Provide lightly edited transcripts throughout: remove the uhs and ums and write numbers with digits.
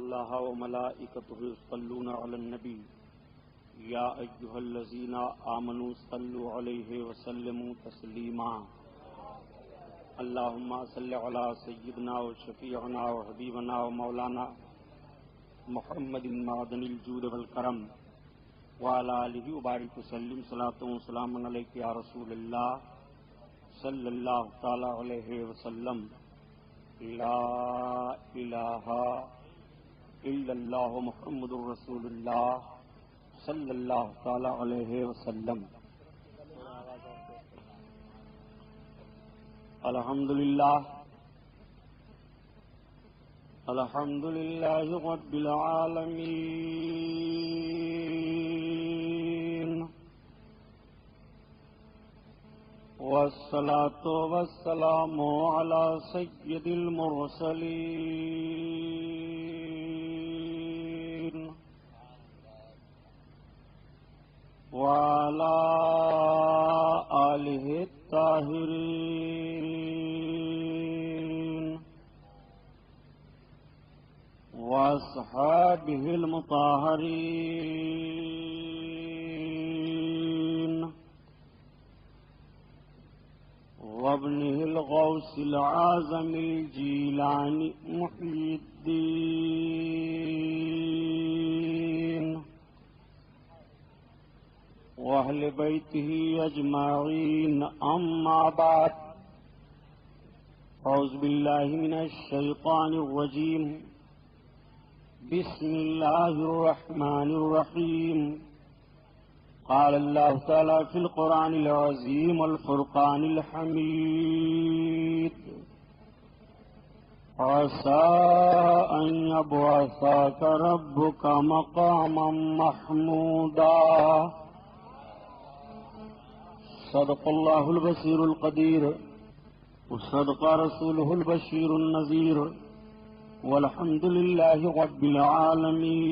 الله وملائكته يصلون على النبي يا أيها الذين آمنوا صلوا عليه وسلموا تسليما اللهم صل على سيدنا وشفيعنا وحبيبنا ومولانا محمد معدن الجود والكرم وعلى آله وبارك وسلم صلاة وسلام عليك يا رسول الله صلى الله تعالى عليه وسلم لا الہ الا اللہ محمد رسول اللہ صلی اللہ تعالی علیہ وسلم۔ الحمدللہ رب العالمین والصلاة والسلام على سید المرسلین وعلى آلہ الطاہرین واصحابہ المطہرین وابنه الغوث العظم الجيلاني محي الدين وأهل بيته أجمعين أما بعد أعوذ بالله من الشيطان الرجيم بسم الله الرحمن الرحيم قال الله تعالى في القرآن العظيم والفرقان الحميد عسى أن يبعثك ربك مقاما محمودا صدق الله البصير القدير وصدق رسوله البشير النذير والحمد لله رب العالمين۔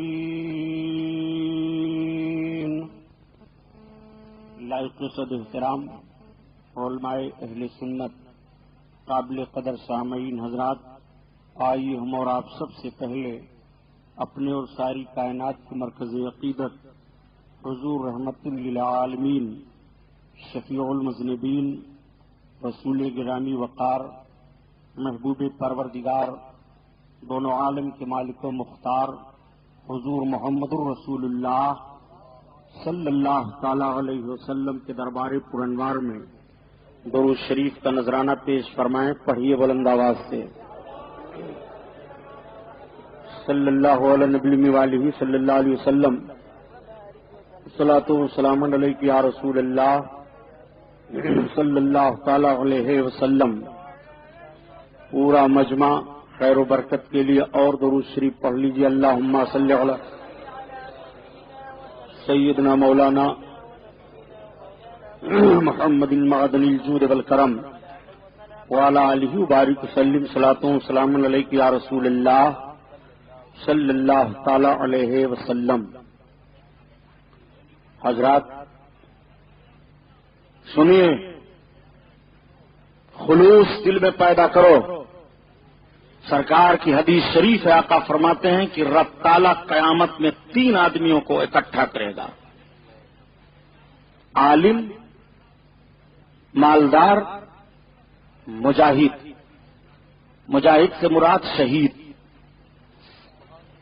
لائق صد احترام علماء اہل سنت، قابل قدر سامعین حضرات، آئیے ہم اور آپ سب سے پہلے اپنے اور ساری کائنات کے مرکز عقیدت حضور رحمت للعالمین شفیع المذنبین رسول گرامی وقار محبوب پروردگار دونوں عالم کے مالک و مختار حضور محمد الرسول اللہ صلی اللہ تعالی علیہ وسلم کے دربار پرانوار میں درود شریف کا نذرانہ پیش فرمائیں، پڑھیے بلند آواز سے۔ صلی اللہ علیہ نبی والہ صلی اللہ علیہ وسلم الصلاۃ والسلام علیک یا رسول اللہ صلی اللہ تعالی علیہ وسلم۔ پورا مجمع خیر و برکت کے لیے اور درود شریف پڑھ لیجیے۔ اللہم صلی علی سیدنا مولانا محمد معدن الجود والکرم وعلی آلہ وبارک وسلم صلاۃ وسلام علیک یا رسول اللہ صلی اللہ تعالی علیہ وسلم۔ حضرات سنیے، خلوص دل میں پیدا کرو۔ سرکار کی حدیث شریف ہے، آقا فرماتے ہیں کہ رب تعالیٰ قیامت میں 3 آدمیوں کو اکٹھا کرے گا: عالم، مالدار، مجاہد۔ مجاہد سے مراد شہید۔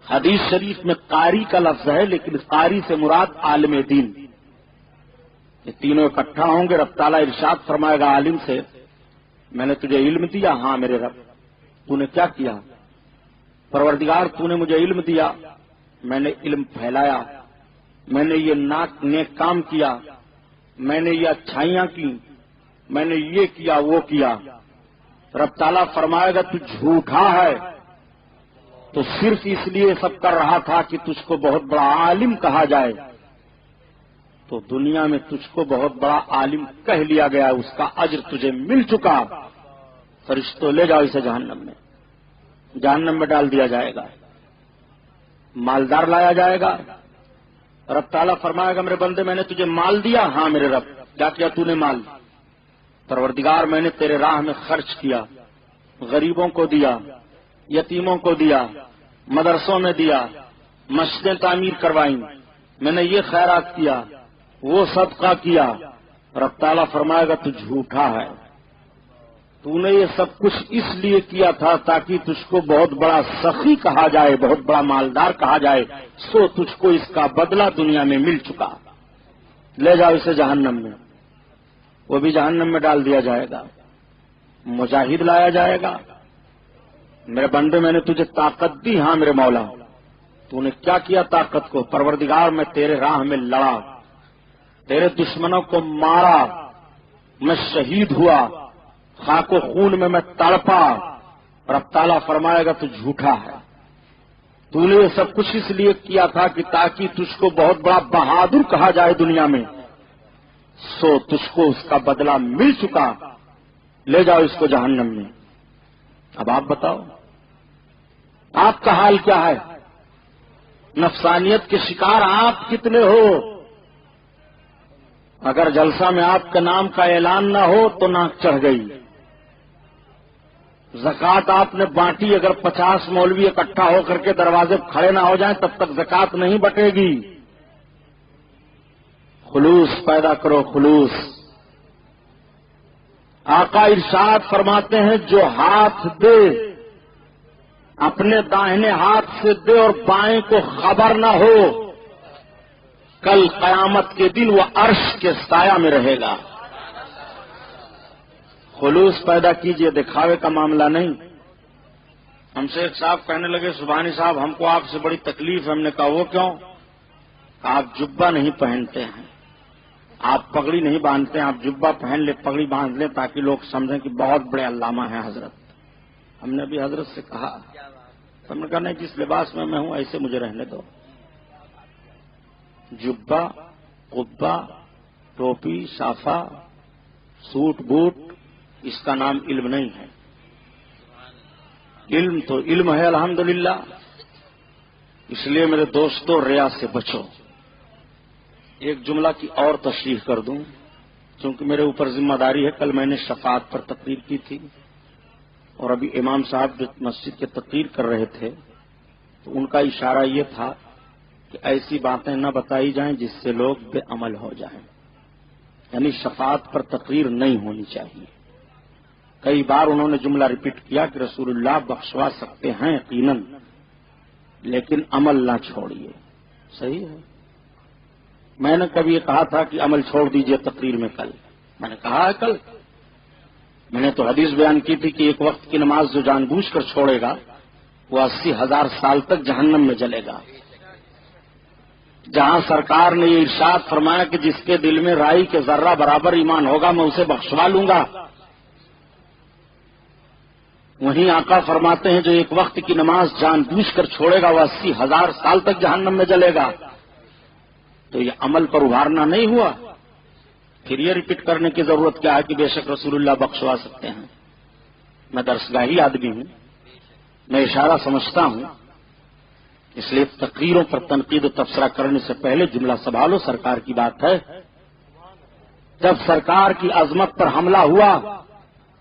حدیث شریف میں قاری کا لفظ ہے، لیکن قاری سے مراد عالم دین۔ یہ تینوں اکٹھا ہوں گے۔ رب تعالیٰ ارشاد فرمائے گا عالم سے، میں نے تجھے علم دیا؟ ہاں میرے رب۔ تو نے کیا کیا؟ پروردگار تو نے مجھے علم دیا، میں نے علم پھیلایا، میں نے یہ نیک کام کیا، میں نے یہ اچھائیاں کی، میں نے یہ کیا وہ کیا۔ رب تعالیٰ فرمائے گا تو جھوٹا ہے، تو صرف اس لیے سب کر رہا تھا کہ تجھ کو بہت بڑا عالم کہا جائے، تو دنیا میں تجھ کو بہت بڑا عالم کہہ لیا گیا، اس کا اجر تجھے مل چکا۔ فرشتوں لے جاؤ اسے جہنم میں ڈال دیا جائے گا۔ مالدار لایا جائے گا، رب تعالیٰ فرمائے گا میرے بندے میں نے تجھے مال دیا؟ ہاں میرے رب۔ کیا کیا تو نے مال؟ پروردگار میں نے تیرے راہ میں خرچ کیا، غریبوں کو دیا، یتیموں کو دیا، مدرسوں میں دیا، مسجدیں تعمیر کروائیں، میں نے یہ خیرات کیا، وہ صدقہ کیا، رب تعالیٰ فرمائے گا تو جھوٹا ہے، تو نے یہ سب کچھ اس لیے کیا تھا تاکہ تجھ کو بہت بڑا سخی کہا جائے، بہت بڑا مالدار کہا جائے، سو تجھ کو اس کا بدلہ دنیا میں مل چکا، لے جاؤ اسے جہنم میں۔ وہ بھی جہنم میں ڈال دیا جائے گا، مجاہد لایا جائے گا، میرے بندے میں نے تجھے طاقت دی، ہاں میرے مولا، تو نے کیا کیا طاقت کو؟ پروردگار میں تیرے راہ میں لڑا، تیرے دشمنوں کو مارا، میں شہید ہوا، خاک و خون میں تڑپا، اور اب تعالیٰ فرمائے گا تو جھوٹا ہے، تو نے یہ سب کچھ اس لیے کیا تھا کہ تاکہ تجھ کو بہت بڑا بہادر کہا جائے دنیا میں، سو تجھ کو اس کا بدلہ مل چکا، لے جاؤ اس کو جہنم میں۔ اب آپ بتاؤ آپ کا حال کیا ہے؟ نفسانیت کے شکار آپ کتنے ہو؟ اگر جلسہ میں آپ کے نام کا اعلان نہ ہو تو ناک چڑھ گئی، زکوٰۃ آپ نے بانٹی، اگر 50 مولوی اکٹھا ہو کر کے دروازے کھڑے نہ ہو جائیں تب تک زکوٰۃ نہیں بٹے گی۔ خلوص پیدا کرو، خلوص۔ آقا ارشاد فرماتے ہیں جو ہاتھ دے اپنے داہنے ہاتھ سے دے اور بائیں کو خبر نہ ہو، کل قیامت کے دن وہ عرش کے سایہ میں رہے گا۔ خلوص پیدا کیجئے، دکھاوے کا معاملہ نہیں۔ ہم سے ایک صاحب کہنے لگے سبحانی صاحب ہم کو آپ سے بڑی تکلیف ہے، ہم نے کہا وہ کیوں؟ آپ جبہ نہیں پہنتے ہیں، آپ پگڑی نہیں باندھتے ہیں، آپ جبہ پہن لیں، پگڑی باندھ لیں تاکہ لوگ سمجھیں کہ بہت بڑے علامہ ہیں حضرت۔ ہم نے بھی حضرت سے کہا، ہم نے کہا نہیں، جس لباس میں ہوں ایسے مجھے رہنے دو۔ جبہ، قبہ، ٹوپی، صافہ، سوٹ بوٹ، اس کا نام علم نہیں ہے۔ علم تو علم ہے الحمدللہ۔ اس لیے میرے دوستوں ریا سے بچو۔ ایک جملہ کی اور تشریح کر دوں، چونکہ میرے اوپر ذمہ داری ہے، کل میں نے شفاعت پر تقریر کی تھی، اور ابھی امام صاحب جو مسجد کے تقریر کر رہے تھے تو ان کا اشارہ یہ تھا کہ ایسی باتیں نہ بتائی جائیں جس سے لوگ بے عمل ہو جائیں، یعنی شفاعت پر تقریر نہیں ہونی چاہیے۔ کئی بار انہوں نے جملہ ریپیٹ کیا کہ رسول اللہ بخشوا سکتے ہیں یقیناً، لیکن عمل نہ چھوڑیے۔ صحیح ہے، میں نے کبھی یہ کہا تھا کہ عمل چھوڑ دیجئے تقریر میں؟ کل میں نے کہا ہے، کل میں نے تو حدیث بیان کی تھی کہ ایک وقت کی نماز جو جان بوجھ کر چھوڑے گا وہ 80,000 سال تک جہنم میں جلے گا۔ جہاں سرکار نے یہ ارشاد فرمایا کہ جس کے دل میں رائی کے ذرہ برابر ایمان ہوگا میں اسے بخشوا لوں گا، وہیں آقا فرماتے ہیں جو ایک وقت کی نماز جان بوجھ کر چھوڑے گا وہ 80,000 سال تک جہنم میں جلے گا۔ تو یہ عمل پر ابھارنا نہیں ہوا، پھر یہ ریپیٹ کرنے کی ضرورت کیا ہے کہ بے شک رسول اللہ بخشوا سکتے ہیں؟ میں درسگاہی آدمی ہوں، میں اشارہ سمجھتا ہوں، اس لیے تقریروں پر تنقید و تبصرہ کرنے سے پہلے جملہ سنبھالو، سرکار کی بات ہے۔ جب سرکار کی عظمت پر حملہ ہوا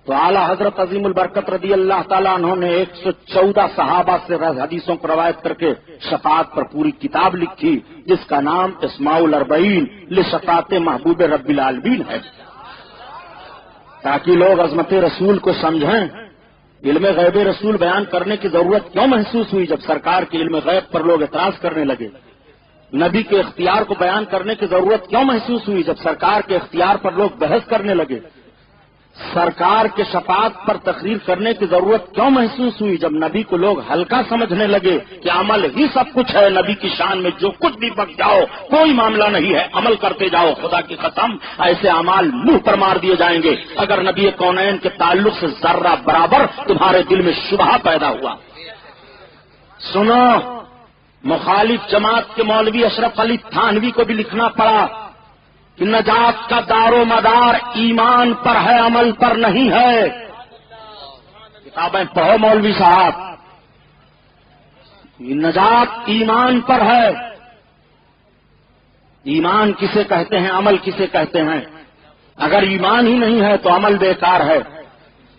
تو اعلی حضرت عظیم البرکت رضی اللہ تعالیٰ عنہ نے 114 صحابہ سے حدیثوں کو روایت کر کے شفاعت پر پوری کتاب لکھی جس کا نام اسماء الاربعین لشفاعت محبوب رب العالمین ہے، تاکہ لوگ عظمت رسول کو سمجھیں۔ علم غیب رسول بیان کرنے کی ضرورت کیوں محسوس ہوئی جب سرکار کے علم غیب پر لوگ اعتراض کرنے لگے؟ نبی کے اختیار کو بیان کرنے کی ضرورت کیوں محسوس ہوئی جب سرکار کے اختیار پر لوگ بحث کرنے لگے؟ سرکار کے شفاعت پر تقریر کرنے کی ضرورت کیوں محسوس ہوئی جب نبی کو لوگ ہلکا سمجھنے لگے کہ عمل ہی سب کچھ ہے، نبی کی شان میں جو کچھ بھی بک جاؤ کوئی معاملہ نہیں ہے، عمل کرتے جاؤ، خدا کی قسم ایسے اعمال منہ پر مار دیے جائیں گے اگر نبی کونین کے تعلق سے ذرہ برابر تمہارے دل میں شبہ پیدا ہوا۔ سنو، مخالف جماعت کے مولوی اشرف علی تھانوی کو بھی لکھنا پڑا کہ نجات کا دار و مدار ایمان پر ہے، عمل پر نہیں ہے۔ کتابیں پڑھو مولوی صاحب، نجات ایمان پر ہے۔ ایمان کسے کہتے ہیں، عمل کسے کہتے ہیں؟ اگر ایمان ہی نہیں ہے تو عمل بیکار ہے،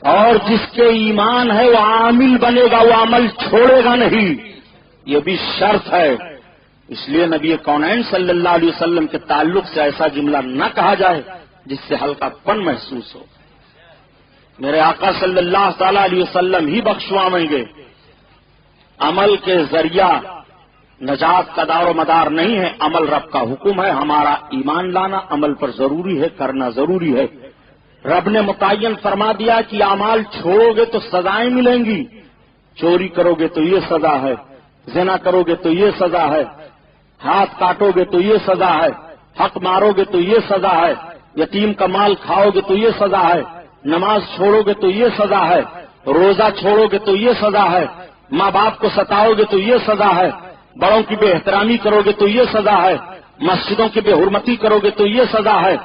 اور جس کے ایمان ہے وہ عامل بنے گا، وہ عمل چھوڑے گا نہیں۔ یہ بھی شرط ہے. اس لیے نبی کونین صلی اللہ علیہ وسلم کے تعلق سے ایسا جملہ نہ کہا جائے جس سے ہلکا پن محسوس ہو. میرے آقا صلی اللہ تعالی علیہ وسلم ہی بخشوائیں گے. عمل کے ذریعہ نجات کا دار و مدار نہیں ہے، عمل رب کا حکم ہے. ہمارا ایمان لانا عمل پر ضروری ہے، کرنا ضروری ہے. رب نے متعین فرما دیا کہ اعمال چھوڑو گے تو سزائیں ملیں گی. چوری کرو گے تو یہ سزا ہے، زنا کرو گے تو یہ سزا ہے، ہاتھ کاٹو گے تو یہ سزا ہے، حق مارو گے تو یہ سزا ہے، یتیم کا مال کھاؤ گے تو یہ سزا ہے، نماز چھوڑو گے تو یہ سزا ہے، روزہ چھوڑو گے تو یہ سزا ہے، ماں باپ کو ستاؤ گے تو یہ سزا ہے، بڑوں کی بے احترامی کرو گے تو یہ سزا ہے، مسجدوں کی بے حرمتی کرو گے تو یہ سزا ہے،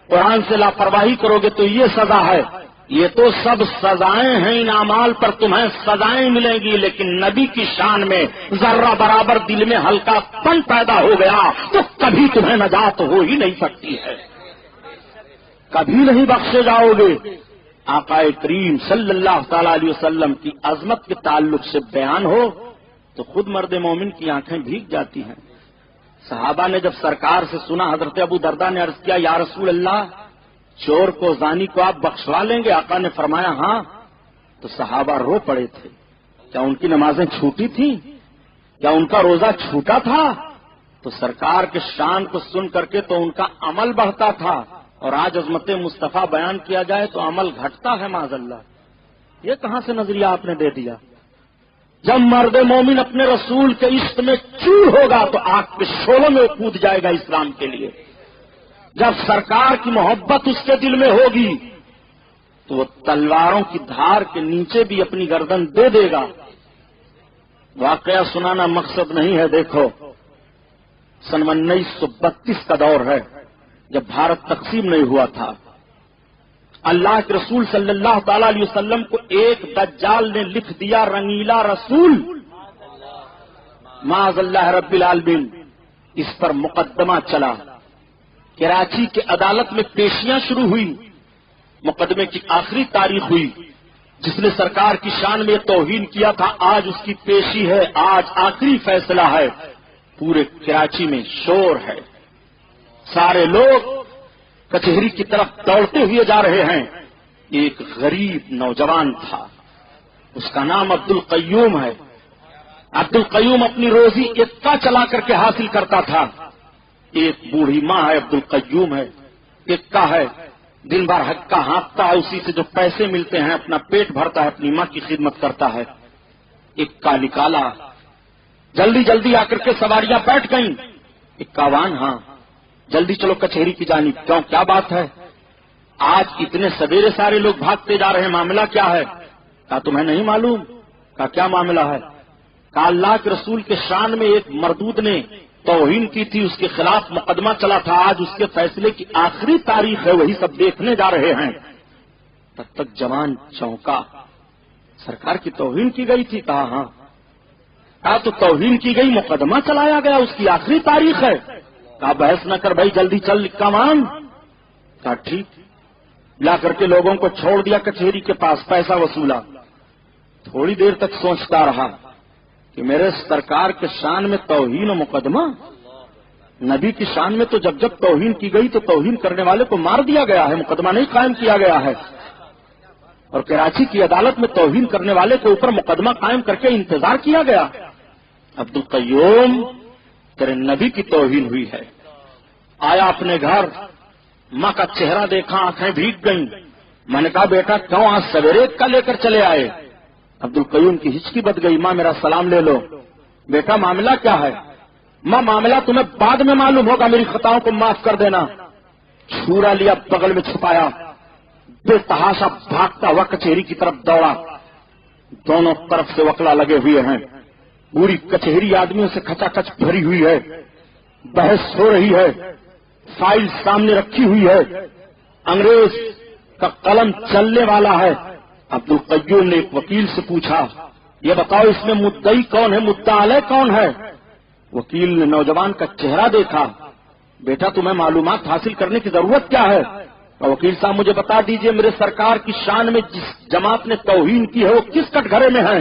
قرآن سے لاپرواہی کرو گے تو یہ سزا ہے. یہ تو سب سزائیں ہیں، ان اعمال پر تمہیں سزائیں ملیں گی. لیکن نبی کی شان میں ذرہ برابر دل میں ہلکا پن پیدا ہو گیا تو کبھی تمہیں نجات ہو ہی نہیں سکتی ہے، کبھی نہیں بخشے جاؤ گے. آقا کریم صلی اللہ تعالی علیہ وسلم کی عظمت کے تعلق سے بیان ہو تو خود مرد مومن کی آنکھیں بھیگ جاتی ہیں. صحابہ نے جب سرکار سے سنا، حضرت ابو درداء نے عرض کیا یا رسول اللہ، چور کو زانی کو آپ بخشوا لیں گے؟ آقا نے فرمایا ہاں. تو صحابہ رو پڑے تھے. کیا ان کی نمازیں چھوٹی تھیں؟ کیا ان کا روزہ چھوٹا تھا؟ تو سرکار کے شان کو سن کر کے تو ان کا عمل بڑھتا تھا، اور آج عظمت مصطفیٰ بیان کیا جائے تو عمل گھٹتا ہے معاذ اللہ. یہ کہاں سے نظریہ آپ نے دے دیا؟ جب مرد مومن اپنے رسول کے عشق میں چور ہوگا تو آگ کے شعلوں میں کود جائے گا اسلام کے لیے. جب سرکار کی محبت اس کے دل میں ہوگی تو وہ تلواروں کی دھار کے نیچے بھی اپنی گردن دے دے گا. واقعہ سنانا مقصد نہیں ہے. دیکھو، سن 1932 کا دور ہے، جب بھارت تقسیم نہیں ہوا تھا. اللہ کے رسول صلی اللہ تعالی علیہ وسلم کو ایک دجال نے لکھ دیا رنگیلا رسول. معاذ اللہ رب العالمین. اس پر مقدمہ چلا. کراچی کے عدالت میں پیشیاں شروع ہوئی. مقدمے کی آخری تاریخ ہوئی. جس نے سرکار کی شان میں توہین کیا تھا آج اس کی پیشی ہے، آج آخری فیصلہ ہے. پورے کراچی میں شور ہے. سارے لوگ کچہری کی طرف دوڑتے ہوئے جا رہے ہیں. ایک غریب نوجوان تھا، اس کا نام عبد القیوم ہے. عبد القیوم اپنی روزی اکا چلا کر کے حاصل کرتا تھا. ایک بوڑھی ماں ہے، عبد القیوم ہے، اکا ہے، دن بھر ہکا ہانپتا ہے، اسی سے جو پیسے ملتے ہیں اپنا پیٹ بھرتا ہے، اپنی ماں کی خدمت کرتا ہے. اکا نکالا، جلدی جلدی آ کر کے سواریاں بیٹھ گئیں. اکاوان ہاں، جلدی چلو کچہری کی جانب. کیوں، کیا بات ہے؟ آج اتنے سویرے سارے لوگ بھاگتے جا رہے ہیں، معاملہ کیا ہے؟ کہا تمہیں نہیں معلوم؟ کہا کیا معاملہ ہے؟ کہا اللہ کے رسول کے شان میں ایک مردود نے توہین کی تھی، اس کے خلاف مقدمہ چلا تھا، آج اس کے فیصلے کی آخری تاریخ ہے، وہی سب دیکھنے جا رہے ہیں. تب تک جوان چونکا. سرکار کی توہین کی گئی تھی؟ کہا ہاں. کہا تو توہین کی گئی، مقدمہ چلایا گیا، اس کی آخری تاریخ ہے. کہا بحث نہ کر بھائی، جلدی چل کمان. کہا ٹھیک. لا کر کے لوگوں کو چھوڑ دیا کچہری کے پاس، پیسہ وصولا. تھوڑی دیر تک سوچتا رہا کہ میرے سرکار کے شان میں توہین و مقدمہ. نبی کی شان میں تو جب جب توہین کی گئی تو توہین کرنے والے کو مار دیا گیا ہے، مقدمہ نہیں قائم کیا گیا ہے. اور کراچی کی عدالت میں توہین کرنے والے کے اوپر مقدمہ قائم کر کے انتظار کیا گیا. عبد القیوم، تیرے نبی کی توہین ہوئی ہے. آیا اپنے گھر، ماں کا چہرہ دیکھا، آنکھیں بھیگ گئیں. میں نے کہا بیٹا کیوں آج سویرے کا لے کر چلے آئے؟ عبد القیوم کی ہچکی بد گئی. ماں میرا سلام لے لو. بیٹا معاملہ کیا ہے؟ ماں معاملہ تمہیں بعد میں معلوم ہوگا، میری خطاؤں کو معاف کر دینا. چھورا لیا، بغل میں چھپایا، بے تحاشا بھاگتا ہوا کچہری کی طرف دوڑا. دونوں طرف سے وکلا لگے ہوئے ہیں. پوری کچہری آدمیوں سے کھچا کچ بھری ہوئی ہے. بحث ہو رہی ہے، فائل سامنے رکھی ہوئی ہے، انگریز کا قلم چلنے والا ہے. عبد القیوم نے ایک وکیل سے پوچھا یہ بتاؤ اس میں مدعی کون ہے، مدعا علیہ کون ہے؟ وکیل نے نوجوان کا چہرہ دیکھا. بیٹا تمہیں معلومات حاصل کرنے کی ضرورت کیا ہے؟ وکیل صاحب مجھے بتا دیجئے میرے سرکار کی شان میں جس جماعت نے توہین کی ہے وہ کس کٹ گھرے میں ہے؟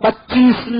25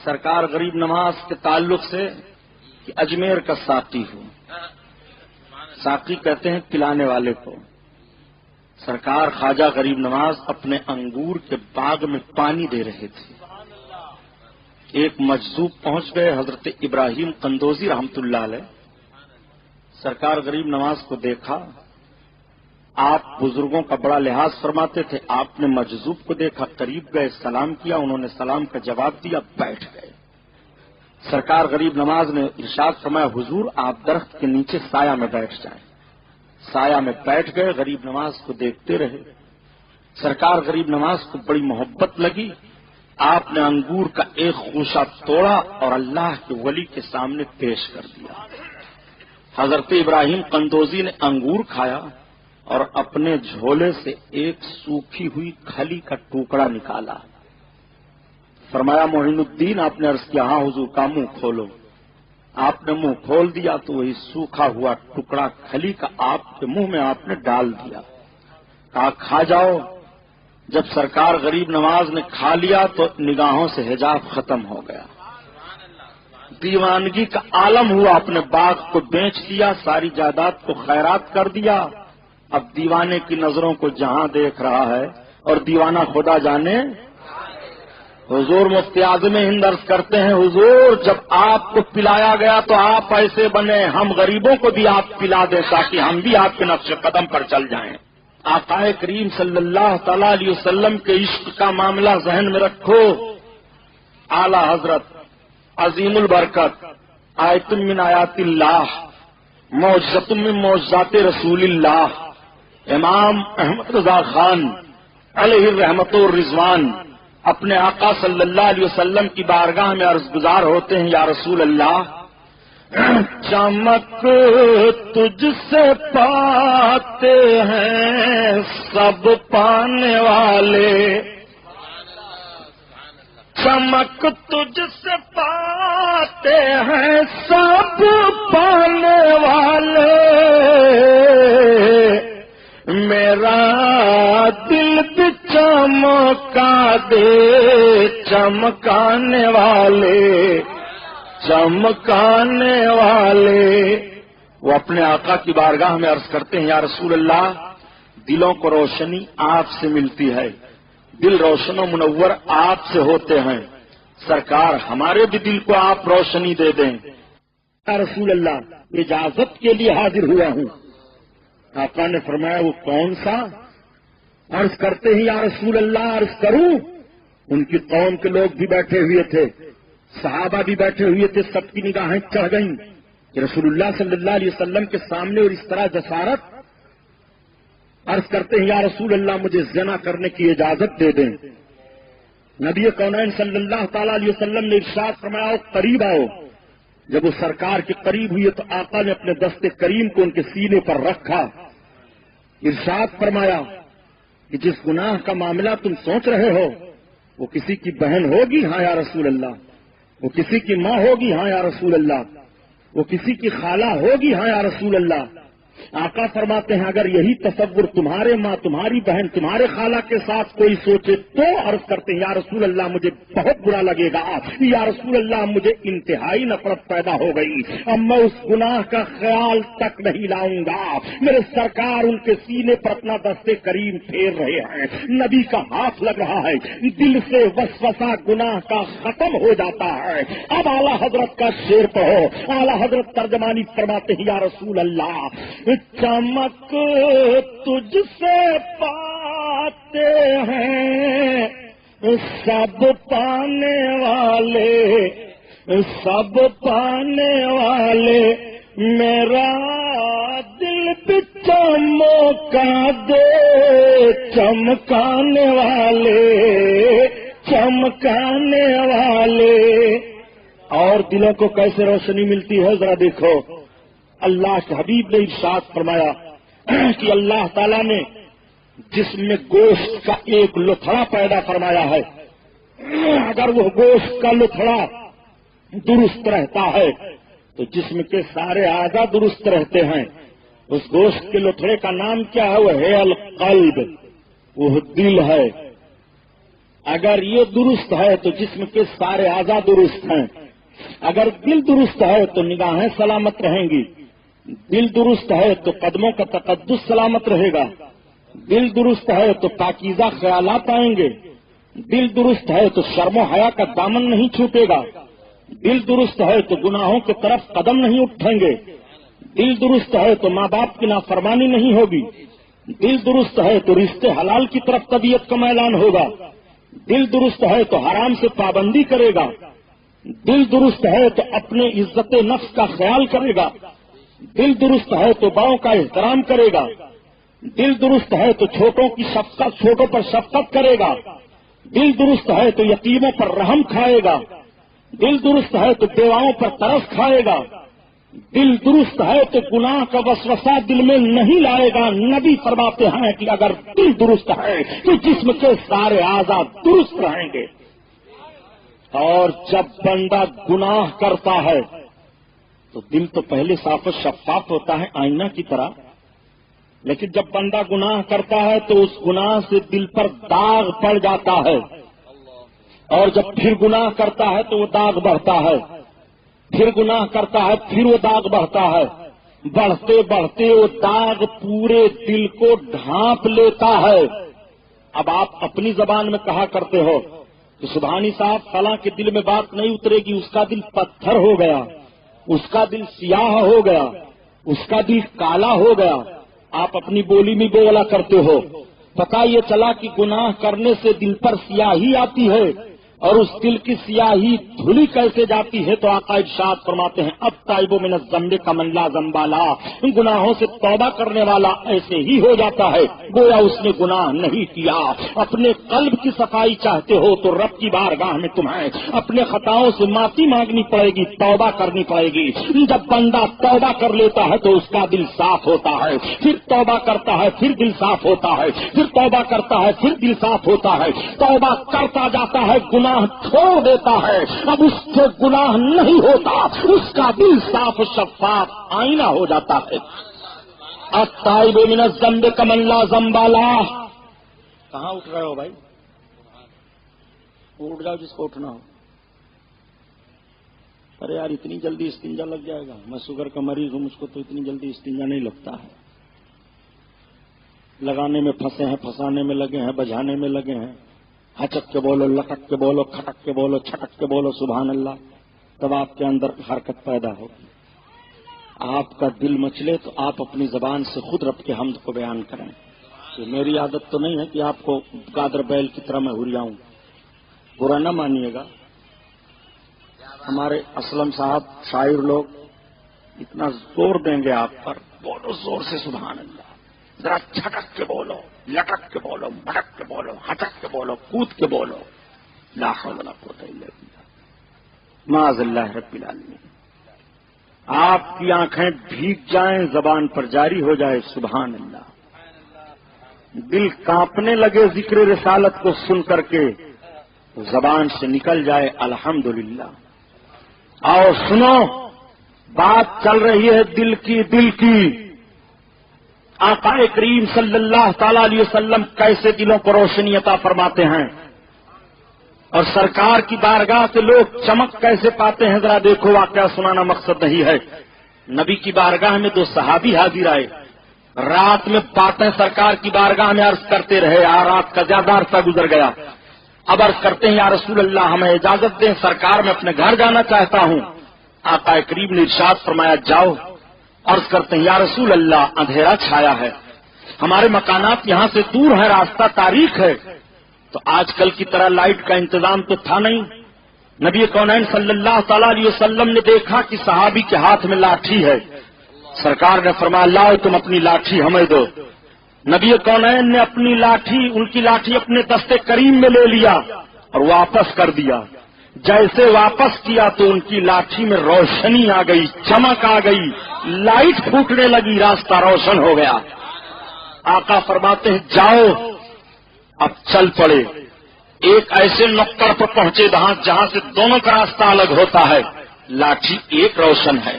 سرکار غریب نواز کے تعلق سے کہ اجمیر کا ساقی ہوں. ساقی کہتے ہیں پلانے والے کو. سرکار خواجہ غریب نواز اپنے انگور کے باغ میں پانی دے رہے تھے. ایک مجذوب پہنچ گئے حضرت ابراہیم قندوزی رحمت اللہ علیہ. سرکار غریب نواز کو دیکھا. آپ بزرگوں کا بڑا لحاظ فرماتے تھے. آپ نے مجذوب کو دیکھا, قریب گئے, سلام کیا. انہوں نے سلام کا جواب دیا, بیٹھ گئے. سرکار غریب نواز نے ارشاد فرمایا, حضور آپ درخت کے نیچے سایہ میں بیٹھ جائیں. سایہ میں بیٹھ گئے. غریب نواز کو دیکھتے رہے. سرکار غریب نواز کو بڑی محبت لگی. آپ نے انگور کا ایک خوشہ توڑا اور اللہ کے ولی کے سامنے پیش کر دیا. حضرت ابراہیم قندوزی نے انگور کھایا اور اپنے جھولے سے ایک سوکھی ہوئی کھلی کا ٹکڑا نکالا. فرمایا معین الدین, آپ نے عرض کیا ہاں حضور کا منہ کھولو. آپ نے منہ کھول دیا تو وہی سوکھا ہوا ٹکڑا کھلی کا آپ کے منہ میں آپ نے ڈال دیا. کہا کھا جاؤ. جب سرکار غریب نواز نے کھا لیا تو نگاہوں سے حجاب ختم ہو گیا. دیوانگی کا عالم ہوا. اپنے باغ کو بیچ دیا, ساری جائیداد کو خیرات کر دیا. اب دیوانے کی نظروں کو جہاں دیکھ رہا ہے اور دیوانہ خدا جانے. حضور مفتی اعظم ہند عرض کرتے ہیں, حضور جب آپ کو پلایا گیا تو آپ ایسے بنے, ہم غریبوں کو بھی آپ پلا دیں تاکہ ہم بھی آپ کے نقش قدم پر چل جائیں. آقا کریم صلی اللہ تعالی علیہ وسلم کے عشق کا معاملہ ذہن میں رکھو. اعلی حضرت عظیم البرکت آیت من آیات اللہ معجزۃ من معجزات رسول اللہ امام احمد رضا خان علیہ الرحمت والرضوان اپنے آقا صلی اللہ علیہ وسلم کی بارگاہ میں عرض گزار ہوتے ہیں, یا رسول اللہ چمک تجھ سے پاتے ہیں سب پانے والے. چمک تجھ سے پاتے ہیں سب پانے والے. میرا دل بھی چمکا دے چمکانے والے چمکانے والے. وہ اپنے آقا کی بارگاہ میں عرض کرتے ہیں, یا رسول اللہ دلوں کو روشنی آپ سے ملتی ہے, دل روشن و منور آپ سے ہوتے ہیں. سرکار ہمارے بھی دل کو آپ روشنی دے دیں. یا رسول اللہ اجازت کے لیے حاضر ہوا ہوں. آقا نے فرمایا وہ کون سا؟ عرض کرتے ہیں, یا رسول اللہ عرض کروں. ان کی قوم کے لوگ بھی بیٹھے ہوئے تھے, صحابہ بھی بیٹھے ہوئے تھے, سب کی نگاہیں چڑھ گئیں کہ رسول اللہ صلی اللہ علیہ وسلم کے سامنے اور اس طرح جسارت. عرض کرتے ہیں, یا رسول اللہ مجھے زنا کرنے کی اجازت دے دیں. نبی کونین صلی اللہ تعالی علیہ وسلم نے ارشاد فرمایا قریب آؤ. جب وہ سرکار کے قریب ہوئے تو آقا نے اپنے دست کریم کو ان کے سینے پر رکھا. ارشاد فرمایا کہ جس گناہ کا معاملہ تم سوچ رہے ہو وہ کسی کی بہن ہوگی, ہاں یا رسول اللہ. وہ کسی کی ماں ہوگی, ہاں یا رسول اللہ. وہ کسی کی خالہ ہوگی, ہاں یا رسول اللہ. آقا فرماتے ہیں اگر یہی تصور تمہارے ماں تمہاری بہن تمہارے خالہ کے ساتھ کوئی سوچے تو عرض کرتے ہیں, یا رسول اللہ مجھے بہت برا لگے گا. یا رسول اللہ مجھے انتہائی نفرت پیدا ہو گئی, اب میں اس گناہ کا خیال تک نہیں لاؤں گا. میرے سرکار ان کے سینے پر اپنا دست کریم پھیر رہے ہیں, نبی کا ہاتھ لگ رہا ہے, دل سے وسوسہ گناہ کا ختم ہو جاتا ہے. اب اعلیٰ حضرت کا شعر پڑھو. اعلیٰ حضرت ترجمانی فرماتے ہیں, یا رسول اللہ چمک تجھ سے پاتے ہیں سب پانے والے سب پانے والے. میرا دل بھی چمکا دے چمکانے والے چمکانے والے. اور دلوں کو کیسے روشنی ملتی ہے ذرا دیکھو. اللہ کے حبیب نے ارشاد فرمایا کہ اللہ تعالیٰ نے جسم میں گوشت کا ایک لتھڑا پیدا فرمایا ہے, اگر وہ گوشت کا لتھڑا درست رہتا ہے تو جسم کے سارے اعضاء درست رہتے ہیں. اس گوشت کے لتھڑے کا نام کیا ہے؟ وہ ہے القلب, وہ دل ہے. اگر یہ درست ہے تو جسم کے سارے اعضاء درست ہیں. اگر دل درست ہے تو نگاہیں سلامت رہیں گی. دل درست ہے تو قدموں کا تقدس سلامت رہے گا. دل درست ہے تو پاکیزہ خیالات آئیں گے. دل درست ہے تو شرم و حیا کا دامن نہیں چھوٹے گا. دل درست ہے تو گناہوں کی طرف قدم نہیں اٹھیں گے. دل درست ہے تو ماں باپ کی نافرمانی نہیں ہوگی. دل درست ہے تو رشتے حلال کی طرف طبیعت کا میلان ہوگا. دل درست ہے تو حرام سے پابندی کرے گا. دل درست ہے تو اپنے عزت نفس کا خیال کرے گا. دل درست ہے تو بڑوں کا احترام کرے گا. دل درست ہے تو چھوٹوں پر شفقت کرے گا. دل درست ہے تو یتیموں پر رحم کھائے گا. دل درست ہے تو بیواؤں پر ترس کھائے گا. دل درست ہے تو گناہ کا وسوسہ دل میں نہیں لائے گا. نبی فرماتے ہیں کہ اگر دل درست ہے تو جسم کے سارے اعضاء درست رہیں گے. اور جب بندہ گناہ کرتا ہے تو دل تو پہلے صاف و شفاف ہوتا ہے آئینہ کی طرح، لیکن جب بندہ گناہ کرتا ہے تو اس گناہ سے دل پر داغ پڑ جاتا ہے، اور جب پھر گناہ کرتا ہے تو وہ داغ بڑھتا ہے، پھر گناہ کرتا ہے پھر وہ داغ بڑھتا ہے، بڑھتے بڑھتے وہ داغ پورے دل کو ڈھانپ لیتا ہے. اب آپ اپنی زبان میں کہا کرتے ہو کہ سبحانی صاحب فلاں کے دل میں بات نہیں اترے گی، اس کا دل پتھر ہو گیا، اس کا دل سیاہ ہو گیا، اس کا دل کالا ہو گیا. آپ اپنی بولی میں بولا کرتے ہو. پتہ یہ چلا کہ گناہ کرنے سے دل پر سیاہی آتی ہے، اور اس دل کی سیاہی دھلی کیسے جاتی ہے؟ تو آقا ارشاد فرماتے ہیں اب تائب من الذنب کمن لا ذنب له. ان گناہوں سے توبہ کرنے والا ایسے ہی ہو جاتا ہے گویا اس نے گناہ نہیں کیا. اپنے قلب کی صفائی چاہتے ہو تو رب کی بارگاہ میں تمہیں اپنے خطاؤں سے معافی مانگنی پڑے گی، توبہ کرنی پڑے گی. جب بندہ توبہ کر لیتا ہے تو اس کا دل صاف ہوتا ہے، پھر توبہ کرتا ہے پھر دل صاف ہوتا ہے، پھر توبہ کرتا ہے پھر دل صاف ہوتا ہے. توبہ کرتا جاتا ہے، گناہ چھوڑ دیتا ہے، اب اس سے گناہ نہیں ہوتا، اس کا دل صاف شفاف آئینہ ہو جاتا ہے. التائب من الذنب کمن لا ذنب له. کہاں اٹھ رہے ہو بھائی؟ اٹھ جاؤ جس کو اٹھنا ہو. ارے یار اتنی جلدی استنجا لگ جائے گا؟ میں شوگر کا مریض ہوں، مجھ کو تو اتنی جلدی استنجا نہیں لگتا ہے. لگانے میں پھنسے ہیں، پھنسانے میں لگے ہیں، بجھانے میں لگے ہیں. ہچک کے بولو، لٹک کے بولو، کھٹک کے بولو، چھٹک کے بولو سبحان اللہ. تب آپ کے اندر حرکت پیدا ہوگی. آپ کا دل مچلے تو آپ اپنی زبان سے خود رب کے حمد کو بیان کریں. کہ میری عادت تو نہیں ہے کہ آپ کو گادر بیل کی طرح میں ہریاؤں، برا نہ مانیے گا. ہمارے اسلم صاحب شاعر لوگ اتنا زور دیں گے آپ پر، بولو زور سے سبحان اللہ. ذرا چھٹک کے بولو، لٹک کے بولو، بھٹک کے بولو، ہٹک کے بولو، کود کے بولو. لا حول ولا قوت الا باللہ. معاذ اللہ رب العالمین. آپ کی آنکھیں بھیگ جائیں، زبان پر جاری ہو جائے سبحان اللہ. دل کانپنے لگے ذکر رسالت کو سن کر کے، زبان سے نکل جائے الحمدللہ. اور سنو، بات چل رہی ہے دل کی. آقا کریم صلی اللہ تعالی علیہ وسلم کیسے دلوں کو روشنی عطا فرماتے ہیں، اور سرکار کی بارگاہ سے لوگ چمک کیسے پاتے ہیں. ذرا دیکھو، واقعہ سنانا مقصد نہیں ہے. نبی کی بارگاہ میں 2 صحابی حاضر آئے. رات میں باتیں سرکار کی بارگاہ میں عرض کرتے رہے. رات کا زیادہ عرصہ گزر گیا. اب عرض کرتے ہیں یا رسول اللہ ہمیں اجازت دیں، سرکار میں اپنے گھر جانا چاہتا ہوں. آقا کریم نے ارشاد فرمایا جاؤ. عرض کرتے ہیں یا رسول اللہ اندھیرا چھایا ہے، ہمارے مکانات یہاں سے دور ہے، راستہ تاریک ہے. تو آج کل کی طرح لائٹ کا انتظام تو تھا نہیں. نبی کونین صلی اللہ تعالی علیہ وسلم نے دیکھا کہ صحابی کے ہاتھ میں لاٹھی ہے. سرکار نے فرمایا لاؤ تم اپنی لاٹھی ہمیں دو. نبی کونین نے اپنی لاٹھی، ان کی لاٹھی اپنے دستے کریم میں لے لیا اور واپس کر دیا. جیسے واپس کیا تو ان کی لاٹھی میں روشنی آ گئی، چمک آ گئی، لائٹ پھوٹنے لگی، راستہ روشن ہو گیا. آقا فرماتے ہیں جاؤ. اب چل پڑے. ایک ایسے نقطہ پر پہنچے جہاں سے دونوں کا راستہ الگ ہوتا ہے. لاٹھی ایک روشن ہے،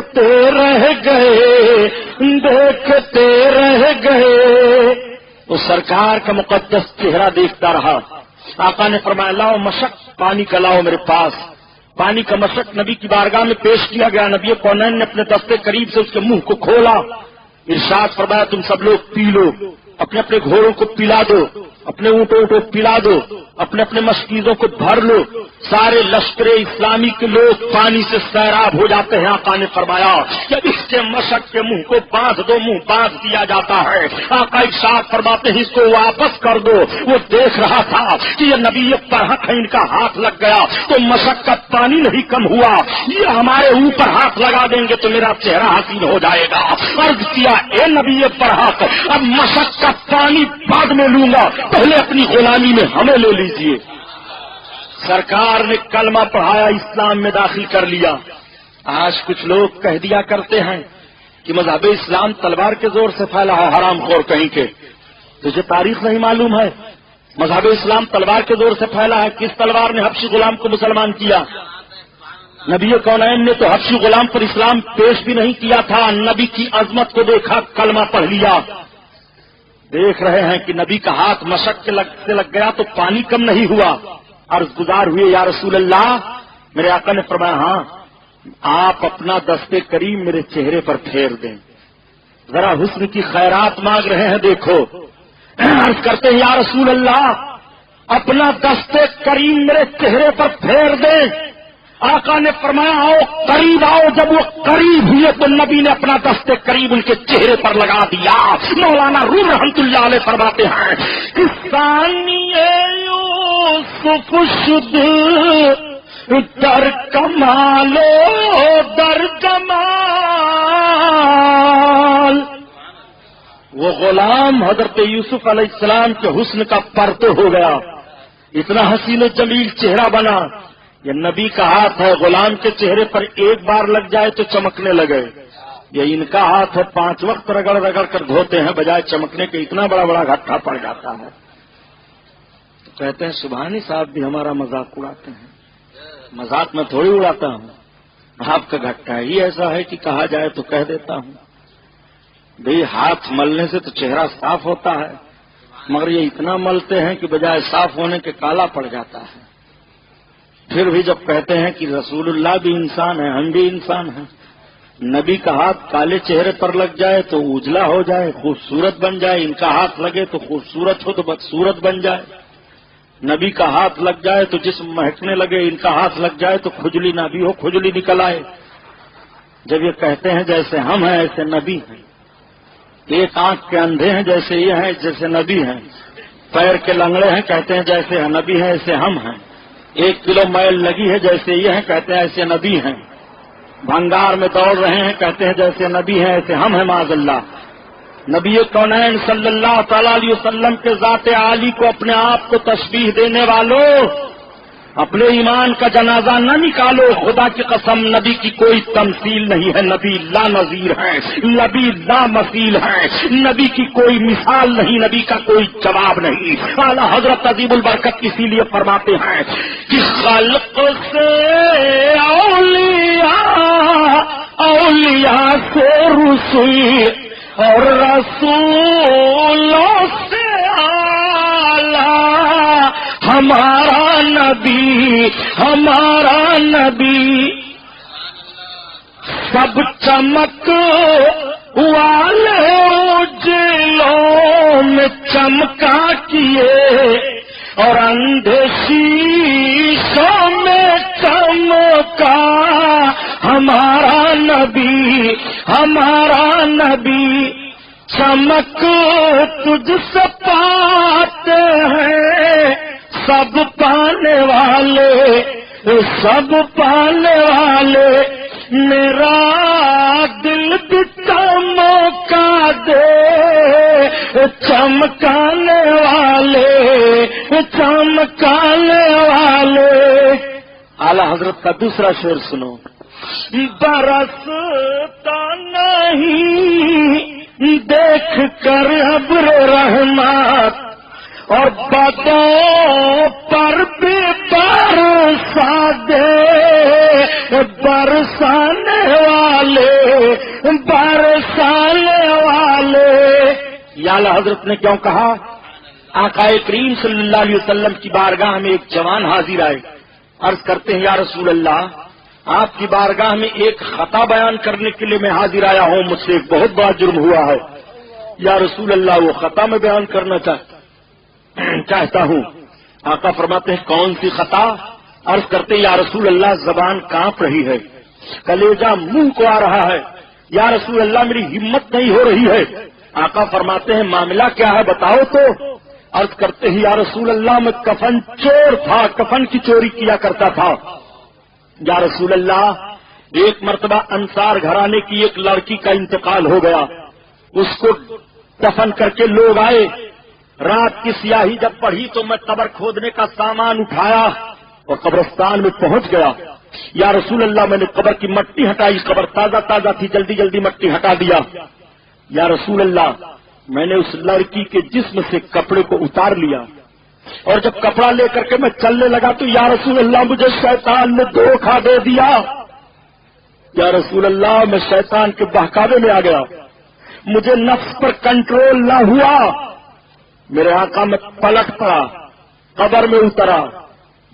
دیکھتے رہ گئے تو سرکار کا مقدس چہرہ دیکھتا رہا. آقا نے فرمایا لاؤ مشق، پانی کا لاؤ میرے پاس. پانی کا مشق نبی کی بارگاہ میں پیش کیا گیا. نبی کونین نے اپنے دستے قریب سے اس کے منہ کو کھولا. ارشاد فرمایا تم سب لوگ پی لو، اپنے اپنے گھوڑوں کو پلا دو، اپنے اونٹوں کو پلا دو، اپنے اپنے مشکیزوں کو بھر لو. سارے لشکر اسلامی کے لوگ پانی سے سیراب ہو جاتے ہیں. آقا نے فرمایا جب اس کے مشق کے منہ کو باندھ دو، منہ باندھ دیا جاتا ہے. آقا ارشاد فرماتے ہیں اس کو واپس کر دو. وہ دیکھ رہا تھا کہ یہ نبی پر حق ان کا ہاتھ لگ گیا تو مشق کا پانی نہیں کم ہوا. یہ ہمارے اوپر ہاتھ لگا دیں گے تو میرا چہرہ حسین ہو جائے گا. عرض کیا اے نبی پر حق، اب مشق کا پانی بعد میں لوں گا، پہلے اپنی غلامی میں ہمیں لے لیجئے. سرکار نے کلمہ پڑھایا، اسلام میں داخل کر لیا. آج کچھ لوگ کہہ دیا کرتے ہیں کہ مذہب اسلام تلوار کے زور سے پھیلا ہے. حرام خور کہیں کے، تجھے تاریخ نہیں معلوم ہے؟ مذہب اسلام تلوار کے زور سے پھیلا ہے. کس تلوار نے حبشی غلام کو مسلمان کیا؟ نبی کونین نے تو حبشی غلام پر اسلام پیش بھی نہیں کیا تھا. نبی کی عظمت کو دیکھا، کلمہ پڑھ لیا. دیکھ رہے ہیں کہ نبی کا ہاتھ مشق سے لگ گیا تو پانی کم نہیں ہوا. عرض گزار ہوئے یا رسول اللہ. میرے آقا نے فرمایا ہاں، آپ اپنا دستے کریم میرے چہرے پر پھیر دیں. ذرا حسن کی خیرات مانگ رہے ہیں، دیکھو. عرض کرتے ہیں یا رسول اللہ اپنا دستے کریم میرے چہرے پر پھیر دیں. آقا نے فرمایا آؤ قریب آؤ. جب وہ قریب ہوئے تو نبی نے اپنا دستے قریب ان کے چہرے پر لگا دیا. مولانا روم رحمت اللہ علیہ فرماتے ہیں کسانی یوسف شد در کمالو در جمال. وہ غلام حضرت یوسف علیہ السلام کے حسن کا پرتو ہو گیا. اتنا حسین و جمیل چہرہ بنا. یہ نبی کا ہاتھ ہے، غلام کے چہرے پر ایک بار لگ جائے تو چمکنے لگے. یہ ان کا ہاتھ ہے، 5 وقت رگڑ رگڑ کر دھوتے ہیں، بجائے چمکنے کے اتنا بڑا بڑا گھٹا پڑ جاتا ہے. تو کہتے ہیں سبحانی صاحب بھی ہمارا مذاق اڑاتے ہیں. مذاق میں تھوڑی اڑاتا ہوں، آپ کا گھٹا ہی ایسا ہے کہ کہا جائے تو کہہ دیتا ہوں. بھئی ہاتھ ملنے سے تو چہرہ صاف ہوتا ہے، مگر یہ اتنا ملتے ہیں کہ بجائے صاف ہونے کے کالا پڑ جاتا ہے. پھر بھی جب کہتے ہیں کہ رسول اللہ بھی انسان ہے، ہم بھی انسان ہیں. نبی کا ہاتھ کالے چہرے پر لگ جائے تو اجلا ہو جائے، خوبصورت بن جائے. ان کا ہاتھ لگے تو خوبصورت ہو تو بدصورت بن جائے. نبی کا ہاتھ لگ جائے تو جسم مہکنے لگے، ان کا ہاتھ لگ جائے تو کھجلی نہ بھی ہو، کھجلی نکل آئے. جب یہ کہتے ہیں جیسے ہم ہیں ایسے نبی ہیں. ایک آنکھ کے اندھے ہیں جیسے یہ ہیں جیسے نبی ہیں. پیر کے لنگڑے ہیں کہتے ہیں جیسے نبی ہیں ایسے ہم ہیں. 1 کلو میل لگی ہے جیسے یہ ہیں کہتے ہیں ایسے نبی ہیں. بھنگار میں دوڑ رہے ہیں کہتے ہیں جیسے نبی ہیں ایسے ہم ہیں معاذ اللہ. نبی کونین صلی اللہ تعالی علیہ وسلم کے ذات عالی کو اپنے آپ کو تشبیہ دینے والوں اپنے ایمان کا جنازہ نہ نکالو. خدا کی قسم نبی کی کوئی تمثیل نہیں ہے. نبی لا نظیر ہے، نبی لا مثیل ہے. نبی کی کوئی مثال نہیں، نبی کا کوئی جواب نہیں. اعلیٰ حضرت عظیم البرکت اسی لیے فرماتے ہیں کہ خلق سے اولیاء سے رسول اور رسولوں سے اعلیٰ ہمارا نبی سب چمک والے اجلوں میں چمکا کیے اور اندھے شیشوں میں چمکا. ہمارا نبی چمک تجھ سے پاتے ہیں سب پانے والے. میرا دل بھی چمکا دے چمکانے والے. اعلیٰ حضرت کا دوسرا شعر سنو. برستا نہیں دیکھ کر ابر رحمت اور بادوں پر بھی برسا دے برسانے والے. حضرت نے کیوں کہا؟ آقا کریم صلی اللہ علیہ وسلم کی بارگاہ میں ایک جوان حاضر آئے، عرض کرتے ہیں یا رسول اللہ، آپ کی بارگاہ میں ایک خطا بیان کرنے کے لیے میں حاضر آیا ہوں، مجھ سے ایک بہت بڑا جرم ہوا ہے۔ یا رسول اللہ وہ خطا میں بیان کرنا چاہتا ہوں۔ آقا فرماتے ہیں کون سی خطا؟ عرض کرتے ہیں یا رسول اللہ زبان کانپ رہی ہے، کلیجہ منہ کو آ رہا ہے، یا رسول اللہ میری ہمت نہیں ہو رہی ہے۔ آقا فرماتے ہیں معاملہ کیا ہے بتاؤ تو؟ عرض کرتے ہیں یا رسول اللہ میں کفن چور تھا، کفن کی چوری کیا کرتا تھا۔ یا رسول اللہ ایک مرتبہ انصار گھرانے کی ایک لڑکی کا انتقال ہو گیا، اس کو دفن کر کے لوگ آئے، رات کی سیاہی جب پڑھی تو میں قبر کھودنے کا سامان اٹھایا اور قبرستان میں پہنچ گیا۔ یا رسول اللہ میں نے قبر کی مٹی ہٹائی، قبر تازہ تازہ تھی، جلدی جلدی مٹی ہٹا دیا۔ یا رسول اللہ میں نے اس لڑکی کے جسم سے کپڑے کو اتار لیا اور جب کپڑا لے کر کے میں چلنے لگا تو یا رسول اللہ مجھے شیطان نے دھوکہ دے دیا۔ یا رسول اللہ میں شیطان کے بہکاوے میں آ گیا، مجھے نفس پر کنٹرول نہ ہوا، میرے آقا میں پلٹ پڑا، قبر میں اترا،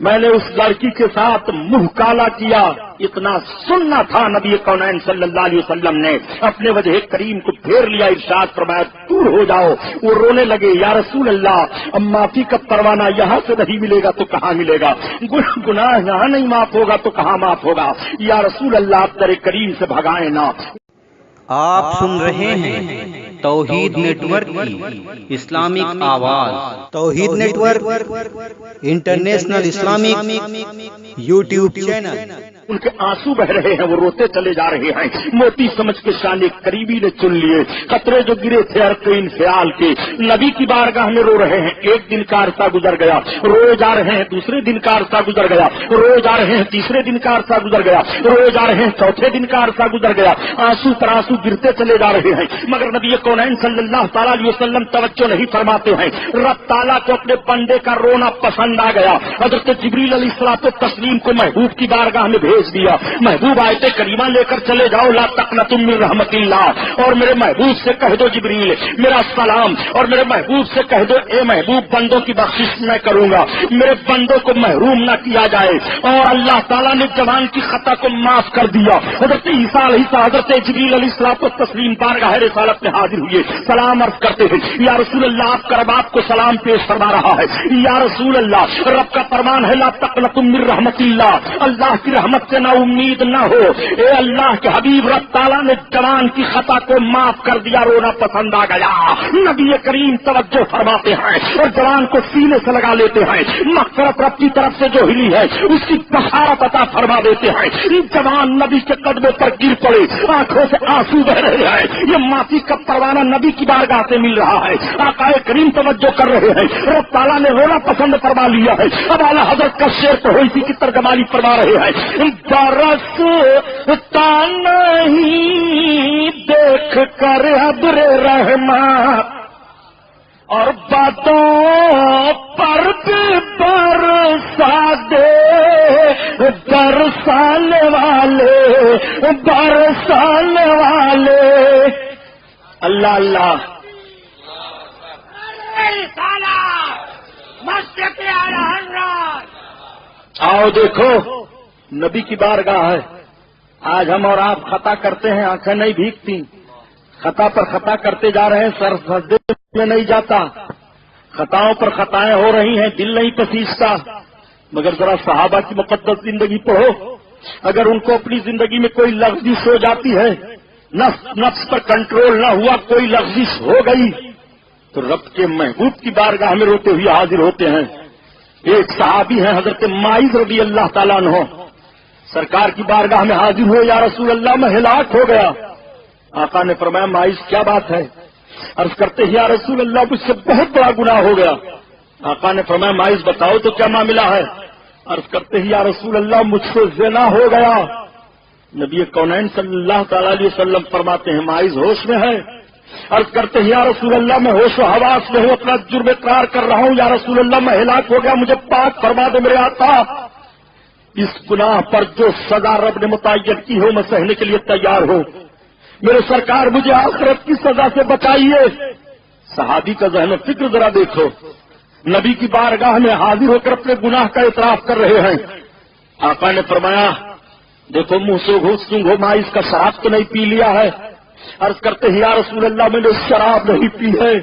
میں نے اس لڑکی کے ساتھ منہ کالا کیا۔ اتنا سننا تھا نبی کونین صلی اللہ علیہ وسلم نے اپنے وجہ کریم کو پھیر لیا، ارشاد فرمایا دور ہو جاؤ۔ وہ رونے لگے، یا رسول اللہ اب معافی کا پروانہ یہاں سے نہیں ملے گا تو کہاں ملے گا، گناہ یہاں نہیں معاف ہوگا تو کہاں معاف ہوگا، یا رسول اللہ آپ در کریم سے بھگائیں نہ۔ آپ سن رہے ہیں توحید نیٹ ورک کی اسلامک آواز۔ Tawheed network international Islamic YouTube channel. ان کے آنسو بہ رہے ہیں، وہ روتے چلے جا رہے ہیں، موتی سمجھ کے شان قریبی نے چن لیے، قطرے جو گرے تھے عرق انفعال کے نبی کی بارگاہ میں رو رہے ہیں۔ ایک دن کا عرصہ گزر گیا، روئے جا رہے ہیں، دوسرے دن کا عرصہ گزر گیا، روئے جا رہے ہیں، تیسرے دن کا عرصہ گزر گیا، روئے جا رہے ہیں، چوتھے دن کا عرصہ گزر گیا، آنسو پر آنسو گرتے چلے جا رہے ہیں، مگر نبی کونین صلی اللہ تعالیٰ علیہ وسلم توجہ نہیں فرماتے ہیں۔ رب تعالیٰ کو اپنے بندے کا رونا پسند آ گیا، حضرت جبریل علیہ الصلوۃ والتسلیم کو محبوب کی بارگاہ میں بھیج دیا، محبوب آیت کریمہ لے کر چلے جاؤ، لا تقنطوا من رحمت اللہ، اور میرے محبوب سے کہہ دو جبریل میرا سلام، اور میرے محبوب سے کہہ دو اے محبوب بندوں کی بخشش میں کروں گا، میرے بندوں کو محروم نہ کیا جائے۔ اور اللہ تعالیٰ نے جوان کی خطا کو معاف کر دیا۔ حضرت عیسیٰ علیہ حضرت جبریل علیہ الصلوۃ والتسلیم بارگاہ رسالت میں حاضر ہوئے، سلام عرض کرتے ہیں یا رسول اللہ آپ کا رب آپ کو سلام پیش فرما رہا ہے۔ یا رسول اللہ رب کا فرمان ہے لا تقنطوا من رحمت اللہ، اللہ کی رحمت سے نا امید نہ ہو۔ اے اللہ کے حبیب رب تعالیٰ نے جوان کی خطا کو معاف کر دیا، رونا پسند آ گیا۔ نبی کریم توجہ فرماتے ہیں اور جوان کو سینے سے لگا لیتے ہیں، مغفرت رب کی طرف سے جو ہلی ہے اس کی بشارت عطا فرما دیتے ہیں۔ جوان نبی کے قدموں پر گر پڑے، آنکھوں سے آنسو بہ رہے ہیں، یہ معافی کا پروانہ نبی کی بارگاہ سے مل رہا ہے۔ آقا کریم توجہ کر رہے ہیں، رب تعالیٰ نے رونا پسند فرما لیا ہے۔ اب اعلیٰ حضرت کا شعر تو ہوئی تھی کی ترجمانی فرما رہے ہیں، برستا نہیں دیکھ کر ابر رحمت اور باتوں پر بھی برسا دے، برسانے والے برسانے والے۔ اللہ اللہ آؤ دیکھو نبی کی بارگاہ ہے، آج ہم اور آپ خطا کرتے ہیں، آنکھیں نہیں بھیگتی، خطا پر خطا کرتے جا رہے ہیں، سر سجدے میں نہیں جاتا، خطاؤں پر خطائیں ہو رہی ہیں، دل نہیں پسیجتا۔ مگر ذرا صحابہ کی مقدس زندگی پڑھو، اگر ان کو اپنی زندگی میں کوئی لغزش ہو جاتی ہے، نفس پر کنٹرول نہ ہوا، کوئی لغزش ہو گئی تو رب کے محبوب کی بارگاہ میں روتے ہوئے حاضر ہوتے ہیں۔ ایک صحابی ہیں حضرت مائز رضی اللہ تعالیٰ عنہ، سرکار کی بارگاہ میں حاضر ہوئے، یا رسول اللہ میں ہلاک ہو گیا۔ آقا نے فرمایا مائز کیا بات ہے؟ عرض کرتے ہیں یا رسول اللہ مجھ سے بہت بڑا گناہ ہو گیا۔ آقا نے فرمایا مائز بتاؤ تو کیا معاملہ ہے؟ عرض کرتے ہیں یا رسول اللہ مجھ سے زنا ہو گیا۔ نبی کونین صلی اللہ تعالی علیہ وسلم فرماتے ہیں مائز ہوش میں ہے؟ عرض کرتے ہیں یا رسول اللہ میں ہوش و حواس میں ہوں، اپنا جرم اقرار کر رہا ہوں، یا رسول اللہ میں ہلاک ہو گیا، مجھے پاک فرما دے میرے آقا۔ اس گناہ پر جو سزا رب نے متعین کی ہو میں سہنے کے لیے تیار ہوں، میرے سرکار مجھے آخرت کی سزا سے بچائیے۔ صحابی کا ذہن و فکر ذرا دیکھو، نبی کی بارگاہ میں حاضر ہو کر اپنے گناہ کا اعتراف کر رہے ہیں۔ آقا نے فرمایا دیکھو منہ سے گھوس سونگھو مائز کا شراب تو نہیں پی لیا ہے؟ عرض کرتے ہیں یا رسول اللہ میں نے شراب نہیں پی ہے،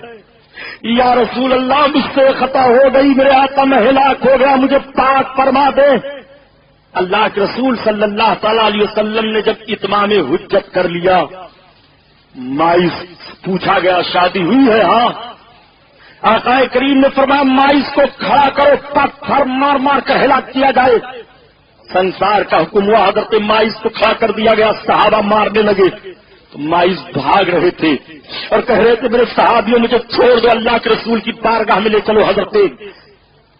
یا رسول اللہ مجھ سے خطا ہو گئی، میرے آقا میں ہلاک ہو گیا، مجھے پاک فرما دے۔ اللہ کے رسول صلی اللہ تعالی علیہ وسلم نے جب اتمام حجت کر لیا، مائز پوچھا گیا شادی ہوئی ہے؟ ہاں۔ آقا کریم نے فرمایا مائز کو کھڑا کرو، پتھر مار مار کر ہلاک کیا جائے۔ سنسار کا حکم ہوا، حضرت مائز کو کھڑا کر دیا گیا، صحابہ مارنے لگے تو مائز بھاگ رہے تھے اور کہہ رہے تھے میرے صحابیوں مجھے چھوڑ دو، اللہ کے رسول کی بارگاہ میں لے چلو۔ حضرت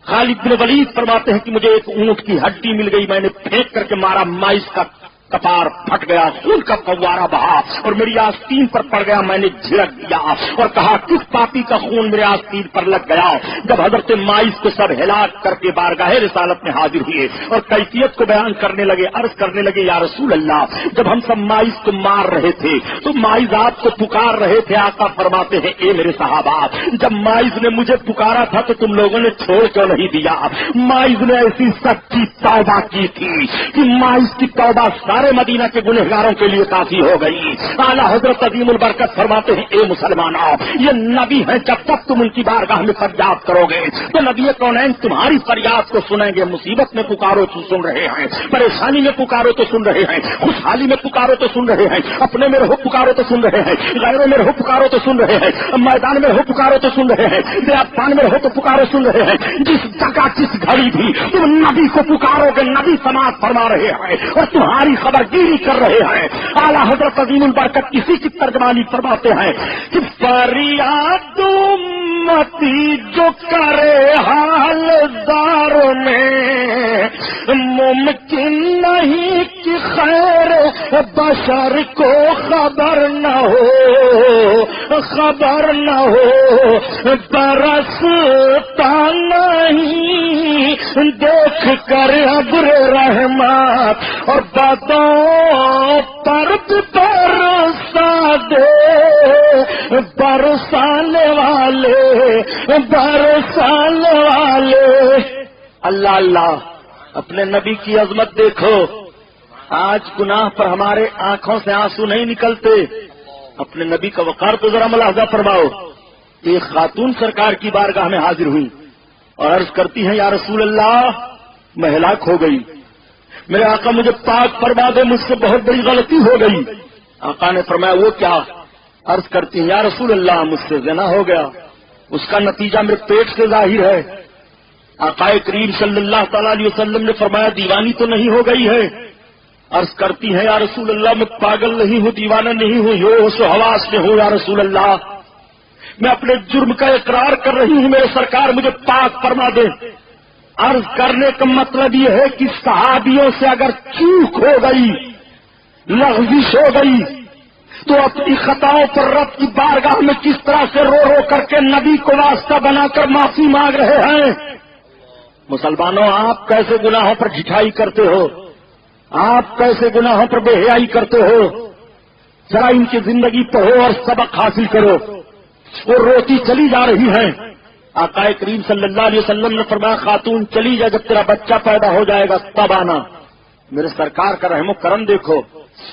خالد بن ولید فرماتے ہیں کہ مجھے ایک اونٹ کی ہڈی مل گئی، میں نے پھینک کر کے مارا، مائز کا کپار پھٹ گیا، خون کا فوارہ بہا اور میری آستین پر پڑ گیا، میں نے جھڑک دیا اور کہا کس پاپی کا خون میرے آستین پر لگ گیا؟ جب حضرت مائز کو سب ہلاک کر کے بارگاہ رسالت میں حاضر ہوئے اور کیفیت کو بیان کرنے لگے، عرض کرنے لگے یا رسول اللہ جب ہم سب مائز کو مار رہے تھے تو مائز آپ کو پکار رہے تھے، آقا فرماتے ہیں اے میرے صحابہ جب مائز نے مجھے پکارا تھا تو تم لوگوں نے چھوڑ کیوں نہیں دیا؟ مائز نے ایسی سچی توبہ کی تھی کہ مائز کی توبہ سارے مدینہ کے گنہگاروں کے لیے کافی ہو گئی۔ اعلیٰ حضرت عظیم البرکت فرماتے ہیں اے مسلمانوں یہ نبی ہیں، جب تک تم ان کی بارگاہ میں فریاد کرو گے تو نبی کونین تمہاری فریاد کو سنیں گے۔ مصیبت میں پکارو تو سن رہے ہیں، پریشانی میں پکارو تو سن رہے ہیں، خوشحالی میں پکارو تو سن رہے ہیں، اپنے میں رہو پکارو تو سن رہے ہیں، غیروں میں رہو پکارو تو سن رہے ہیں، میدان میں رہو پکارو تو سن رہے ہیں، بیابان میں رہو تو پکارو سن رہے ہیں۔ جس جگہ جس گھڑی بھی تم نبی کو پکارو گے نبی سماعت فرما رہے ہیں اور تمہاری خبر گیری کر رہے ہیں۔ اعلیٰ حضرت عظیم البرکت اسی کی ترجمانی فرماتے ہیں کہ فریاد امتی جو کرے حال دار میں ممکن نہیں کہ خیر بشر کو خبر نہ ہو، خبر نہ ہو، برستا نہیں دیکھ کر ابر رحمت اور پر برسا دے، برسانے والے، برسانے والے۔ اللہ اللہ اپنے نبی کی عظمت دیکھو، آج گناہ پر ہمارے آنکھوں سے آنسو نہیں نکلتے، اپنے نبی کا وقار تو ذرا ملاحظہ فرماؤ۔ ایک خاتون سرکار کی بارگاہ میں حاضر ہوئی اور عرض کرتی ہیں یا رسول اللہ میں ہلاک ہو گئی، میرے آقا مجھے پاک فرما دے، مجھ سے بہت بڑی غلطی ہو گئی۔ آقا نے فرمایا وہ کیا؟ عرض کرتی ہیں یا رسول اللہ مجھ سے زنا ہو گیا، اس کا نتیجہ میرے پیٹ سے ظاہر ہے۔ آقا کریم صلی اللہ تعالی علیہ وسلم نے فرمایا دیوانی تو نہیں ہو گئی ہے؟ عرض کرتی ہیں یا رسول اللہ میں پاگل نہیں ہوں، دیوانہ نہیں ہوں، ہوش و حواس میں ہوں یا رسول اللہ، میں اپنے جرم کا اقرار کر رہی ہوں، میرے سرکار مجھے پاک فرما دے۔ عرض کرنے کا مطلب یہ ہے کہ صحابیوں سے اگر چوک ہو گئی، لغزش ہو گئی تو اپنی خطاؤں پر رب کی بارگاہ میں کس طرح سے رو رو کر کے نبی کو واسطہ بنا کر معافی مانگ رہے ہیں۔ مسلمانوں آپ کیسے گناہوں پر جھٹائی کرتے ہو، آپ کیسے گناہوں پر بے حیائی کرتے ہو؟ ذرا ان کی زندگی پڑھو اور سبق حاصل کرو۔ وہ روتی چلی جا رہی ہیں، آقا کریم صلی اللہ علیہ وسلم نے فرمایا خاتون چلی جا، جب تیرا بچہ پیدا ہو جائے گا تب آنا۔ میرے سرکار کا رحم و کرم دیکھو،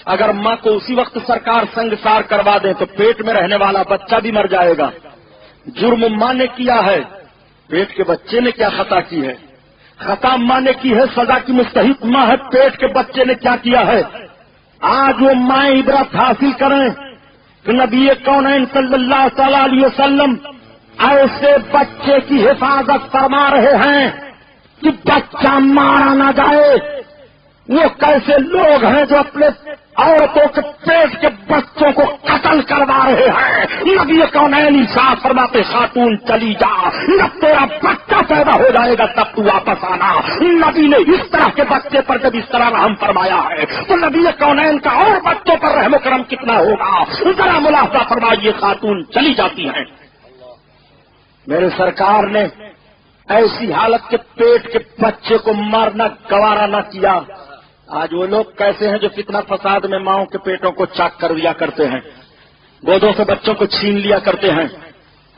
اگر ماں کو اسی وقت سرکار سنگسار کروا دیں تو پیٹ میں رہنے والا بچہ بھی مر جائے گا۔ جرم ماں نے کیا ہے، پیٹ کے بچے نے کیا خطا کی ہے؟ خطا ماں نے کی ہے، سزا کی مستحق ماں ہے، پیٹ کے بچے نے کیا کیا ہے؟ آج وہ مائیں عبرت حاصل کریں کہ نبی کونین صلی اللہ تعالی علیہ وسلم ایسے بچے کی حفاظت فرما رہے ہیں کہ بچہ مارا نہ جائے۔ وہ کیسے لوگ ہیں جو اپنے عورتوں کے پیٹ کے بچوں کو قتل کروا رہے ہیں؟ نبی کونین ارشاد فرماتے خاتون چلی جا، جب تیرا بچہ پیدا ہو جائے گا تب تو واپس آنا۔ نبی نے اس طرح کے بچے پر جب اس طرح رحم فرمایا ہے تو نبی کونین کا اور بچوں پر رحم و کرم کتنا ہوگا؟ ذرا ملاحظہ فرمائیے، خاتون چلی جاتی ہیں۔ میرے سرکار نے ایسی حالت کے پیٹ کے بچے کو مارنا گوارا نہ کیا۔ آج وہ لوگ کیسے ہیں جو فتنہ فساد میں ماؤں کے پیٹوں کو چاک کر دیا کرتے ہیں، گودوں سے بچوں کو چھین لیا کرتے ہیں۔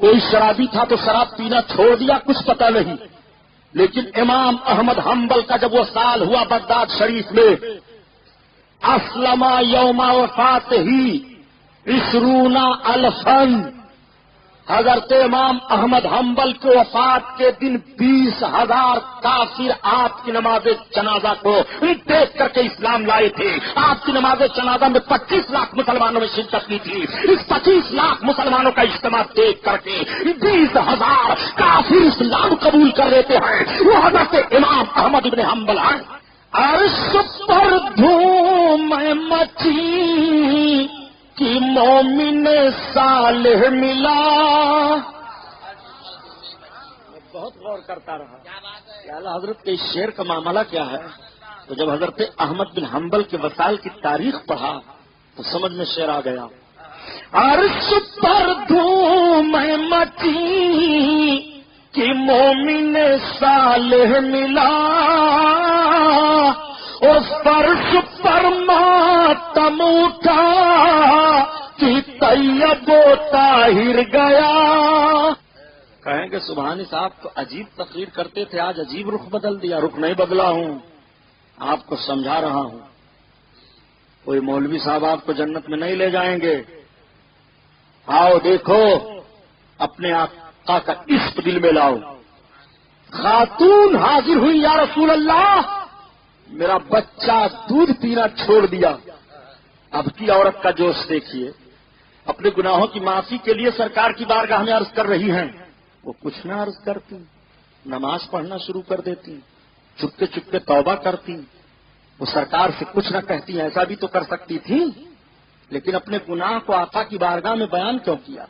کوئی شرابی تھا تو شراب پینا چھوڑ دیا، کچھ پتہ نہیں، لیکن امام احمد حنبل کا جب وہ سال ہوا بغداد شریف میں، اسلم یوم وفات ہی 20,000 حضرت امام احمد حنبل کے وفات کے دن 20,000 کافر آپ کی نماز جنازہ کو دیکھ کر کے اسلام لائے تھے۔ آپ کی نماز جنازہ میں 25 لاکھ مسلمانوں نے شرکت کی تھی۔ اس 25 لاکھ مسلمانوں کا اجتماع دیکھ کر کے 20,000 کافر اسلام قبول کر لیتے ہیں، وہ حضرت امام احمد بن حنبل ہیں۔ عرش پر دھوم مچی کہ مومن صالح ملا۔ میں بہت غور کرتا رہا کہ اعلیٰ حضرت کے اس شعر کا معاملہ کیا ہے، تو جب حضرت احمد بن حنبل کے وصال کی تاریخ پڑھا تو سمجھ میں شعر آ گیا۔ عرش پر دھوم مچی کہ مومن صالح ملا، اس فرش پر ماتم اٹھا کہ طیب و طاہر گیا۔ کہیں کہ سبحانی صاحب تو عجیب تقریر کرتے تھے، آج عجیب رخ بدل دیا۔ رخ نہیں بدلا ہوں، آپ کو سمجھا رہا ہوں۔ کوئی مولوی صاحب آپ کو جنت میں نہیں لے جائیں گے۔ آؤ دیکھو، اپنے آقا کا عشق دل میں لاؤ۔ خاتون حاضر ہوئی، یا رسول اللہ میرا بچہ دودھ پینا چھوڑ دیا۔ اب کی عورت کا جوش دیکھیے، اپنے گناہوں کی معافی کے لیے سرکار کی بارگاہ میں عرض کر رہی ہیں، وہ کچھ نہ عرض کرتی، نماز پڑھنا شروع کر دیتی، چپکے چپکے توبہ کرتی، وہ سرکار سے کچھ نہ کہتی، ایسا بھی تو کر سکتی تھی، لیکن اپنے گناہ کو آقا کی بارگاہ میں بیان کیوں کیا؟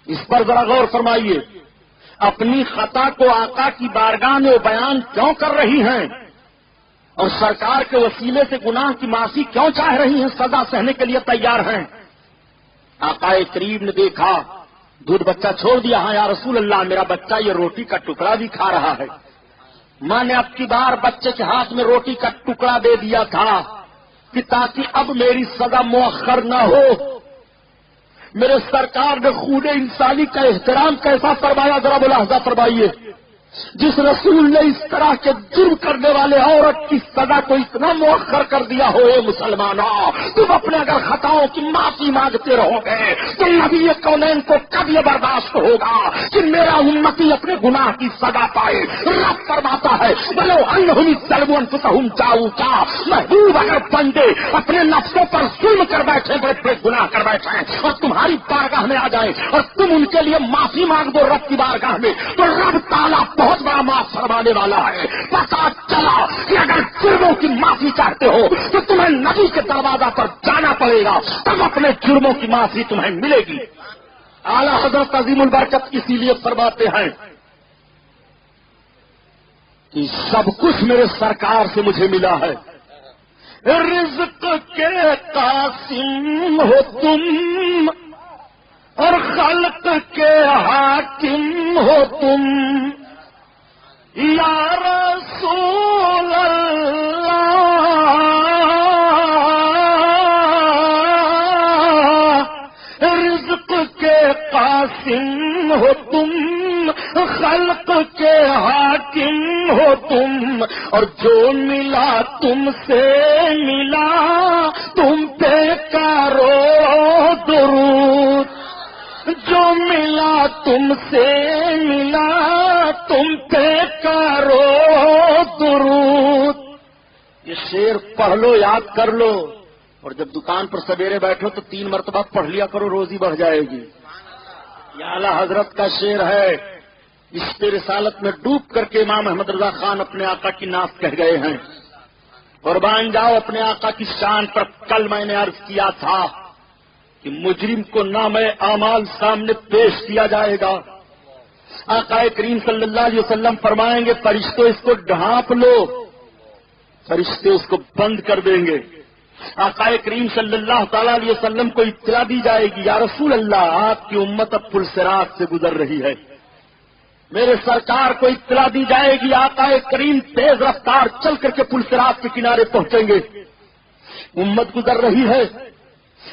اس پر ذرا غور فرمائیے، اپنی خطا کو آقا کی بارگاہ میں بیان کیوں کر رہی ہیں، اور سرکار کے وسیلے سے گناہ کی معافی کیوں چاہ رہی ہیں، سزا سہنے کے لیے تیار ہیں؟ آقا کریم نے دیکھا دودھ بچہ چھوڑ دیا، ہاں یا رسول اللہ میرا بچہ یہ روٹی کا ٹکڑا بھی کھا رہا ہے۔ ماں نے اب کی بار بچے کے ہاتھ میں روٹی کا ٹکڑا دے دیا تھا کہ تاکہ اب میری سزا مؤخر نہ ہو۔ میرے سرکار نے خون انسانی کا احترام کیسا فرمایا، ذرا ملاحظہ فرمائیے۔ جس رسول نے اس طرح کے جرم کرنے والے عورت کی سزا کو اتنا مؤخر کر دیا ہو، اے مسلمانوں تم اپنے اگر خطاؤں کی معافی مانگتے رہو گے تو نبی کونین کو کب یہ برداشت ہوگا کہ میرا امتی اپنے گناہ کی سزا پائے؟ رب فرماتا ہے بلو انہم یظلمون انفسہم جاؤکا، محبوب اگر بندے اپنے نفسوں پر ظلم کر بیٹھے، بڑے بڑے گناہ کر بیٹھے اور تمہاری بارگاہ میں آ جائیں اور تم ان کے لیے معافی مانگ دو رب کی بارگاہ میں، تو رب تعالیٰ بہت بڑا معاف فرمانے والا ہے۔ پتا چلا کہ اگر جرموں کی معافی چاہتے ہو تو تمہیں نبی کے دروازہ پر جانا پڑے گا، تب اپنے جرموں کی معافی تمہیں ملے گی۔ اعلیٰ حضرت عظیم البرکت اسی لیے فرماتے ہیں کہ سب کچھ میرے سرکار سے مجھے ملا ہے۔ رزق کے قاسم ہو تم اور خلق کے حاکم ہو تم، یا رسول اللہ رزق کے قاسم ہو تم، خلق کے حاکم ہو تم، اور جو ملا تم سے ملا تم پہ کرو درود، جو ملا تم سے ملا تم پہ کرو درود۔ یہ شعر پڑھ لو، یاد کر لو، اور جب دکان پر سویرے بیٹھو تو 3 مرتبہ پڑھ لیا کرو، روزی بڑھ جائے گی۔ یہ اعلیٰ حضرت کا شعر ہے، اس پہ رسالت میں ڈوب کر کے امام احمد رضا خان اپنے آقا کی نعت کہہ گئے ہیں۔ قربان جاؤ اپنے آقا کی شان پر۔ کل میں نے عرض کیا تھا کہ مجرم کو نام اعمال سامنے پیش کیا جائے گا، آقا کریم صلی اللہ علیہ وسلم فرمائیں گے فرشتوں اس کو ڈھانپ لو، فرشتے اس کو بند کر دیں گے۔ آقا کریم صلی اللہ تعالی علیہ وسلم کو اطلاع دی جائے گی، یا رسول اللہ آپ کی امت اب پل صراط سے گزر رہی ہے۔ میرے سرکار کو اطلاع دی جائے گی، آقا کریم تیز رفتار چل کر کے پل صراط کے کنارے پہنچیں گے، امت گزر رہی ہے۔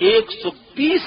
120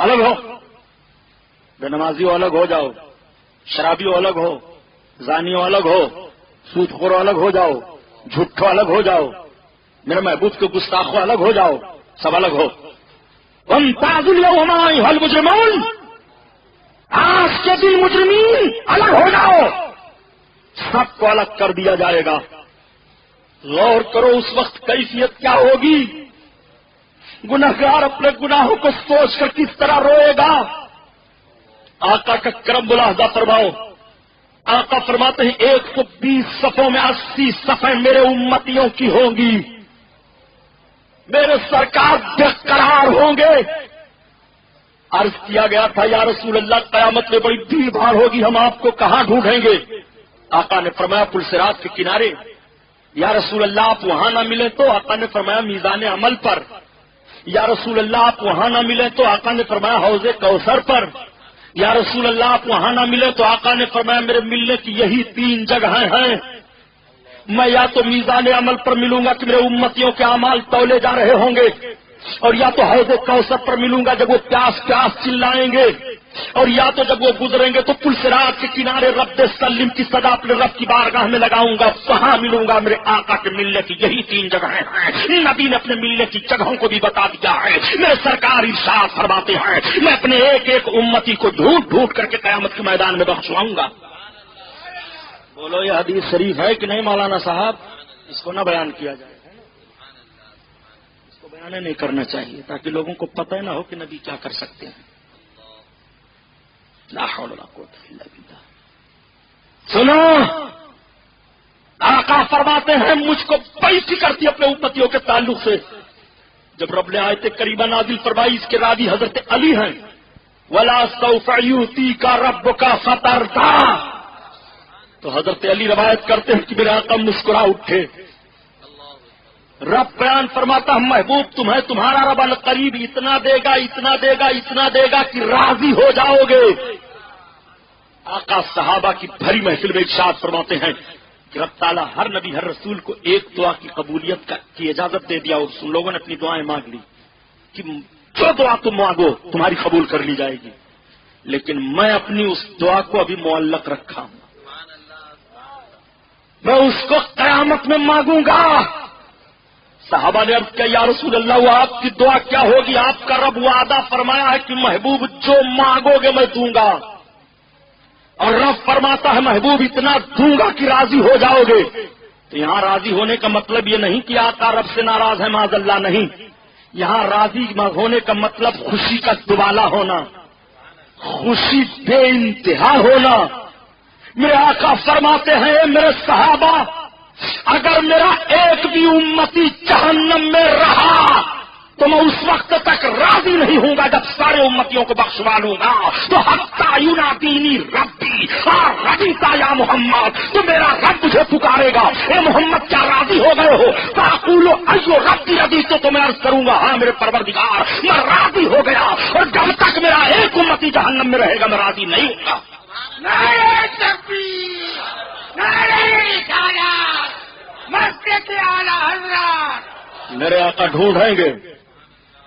الگ ہو، بے نمازیوں الگ ہو جاؤ، شرابیوں الگ ہو، زانیوں الگ ہو، سود خوروں الگ ہو جاؤ، جھوٹوں الگ ہو جاؤ، میرے محبوب کے گستاخوں الگ ہو جاؤ، سب الگ ہو۔ وَامْتَازُوا الْيَوْمَ أَيُّهَا الْمُجْرِمُونَ، آج کے دن مجرمین الگ ہو جاؤ، سب کو الگ کر دیا جائے گا۔ غور کرو اس وقت کیفیت کیا ہوگی، گنہگار اپنے گناہوں کو سوچ کر کس طرح روئے گا۔ آقا کا کرم ملاحظہ فرماؤ، آقا فرماتے ہیں 120 صفوں میں 80 صفیں میرے امتیوں کی ہوں گی، میرے سرکار بے قرار ہوں گے۔ عرض کیا گیا تھا یا رسول اللہ قیامت میں بڑی بھیڑ بھاڑ ہوگی، ہم آپ کو کہاں ڈھونڈیں گے؟ آقا نے فرمایا پل صراط کے کنارے۔ یا رسول اللہ آپ وہاں نہ ملیں تو آقا نے فرمایا میزان عمل پر۔ یا رسول اللہ آپ وہاں نہ ملیں تو آقا نے فرمایا حوض کوثر پر۔ یا رسول اللہ آپ وہاں نہ ملیں تو آقا نے فرمایا میرے ملنے کی یہی 3 جگہیں ہیں، میں یا تو میزان عمل پر ملوں گا کہ میرے امتیوں کے اعمال تولے جا رہے ہوں گے، اور یا تو حوض کوثر پر ملوں گا جب وہ پیاس پیاس چلائیں گے، اور یا تو جب وہ گزریں گے تو پل صراط کے کنارے رب سلم کی صدا اپنے رب کی بارگاہ میں لگاؤں گا، وہاں ملوں گا۔ میرے آقا کے ملنے کی یہی 3 جگہیں ہیں۔ نبی نے اپنے ملنے کی جگہوں کو بھی بتا دیا ہے۔ میرے سرکار ارشاد فرماتے ہیں میں اپنے ایک ایک امتی کو ڈھونڈ ڈھونڈ کر کے قیامت کے میدان میں بخشواؤں گا۔ بولو یہ حدیث شریف ہے کہ نہیں مولانا صاحب؟ اس کو نہ بیان کیا جائے، اس کو بیان نہیں کرنا چاہیے تاکہ لوگوں کو پتہ نہ ہو کہ نبی کیا کر سکتے ہیں۔ لا حول ولا قوت الا باللہ۔ سنو، آقا فرماتے ہیں مجھ کو بڑی فکر تھی اپنے امتیوں کے تعلق سے۔ جب رب نے آیت کریمہ نازل فرمائی، اس کے راوی حضرت علی ہیں، وَلَا سَوْفَ يُؤْتِيكَ رَبُّكَ فَتَرْضَىٰ، تو حضرت علی روایت کرتے ہیں کہ میرے آقا مسکرا اٹھے۔ رب بیان فرماتا ہے محبوب تمہیں تمہارا رب القریب اتنا دے گا اتنا دے گا اتنا دے گا کہ راضی ہو جاؤ گے۔ آقا صحابہ کی بھری محفل میں ارشاد فرماتے ہیں کہ رب تعالیٰ ہر نبی ہر رسول کو ایک دعا کی قبولیت کی اجازت دے دیا، اور ان لوگوں نے اپنی دعائیں مانگ لی کہ جو دعا تم مانگو تمہاری قبول کر لی جائے گی، لیکن میں اپنی اس دعا کو ابھی معلق رکھا ہوں، میں اس کو قیامت میں مانگوں گا۔ صحابہ نے عرض کیا یا رسول اللہ وہ آپ کی دعا کیا ہوگی؟ آپ کا رب وعدہ فرمایا ہے کہ محبوب جو مانگو گے میں دوں گا، اور رب فرماتا ہے محبوب اتنا دوں گا کہ راضی ہو جاؤ گے۔ تو یہاں راضی ہونے کا مطلب یہ نہیں کہ آقا رب سے ناراض ہے، معاذ اللہ، نہیں، یہاں راضی ہونے کا مطلب خوشی کا دوالا ہونا، خوشی بے انتہا ہونا۔ میرے آقا فرماتے ہیں میرے صحابہ اگر میرا ایک بھی امتی جہنم میں رہا تو میں اس وقت تک راضی نہیں ہوں گا جب سارے امتیوں کو بخشوا لوں گا۔ تو حتیٰ ینادینی ربی رضیتا یا محمد، تو میرا رب مجھے پکارے گا، اے محمد کیا راضی ہو گئے ہو؟ فاقول ایو ربی رضیت، تو میں عرض کروں گا ہاں میرے پروردگار میں راضی ہو گیا، اور جب تک میرا ایک امتی جہنم میں رہے گا میں راضی نہیں ہوں گا۔ نعرہ تکبیر، نعرہ رسالت، مسجد اعلی حضرت۔ میرے آقا ڈھونڈیں گے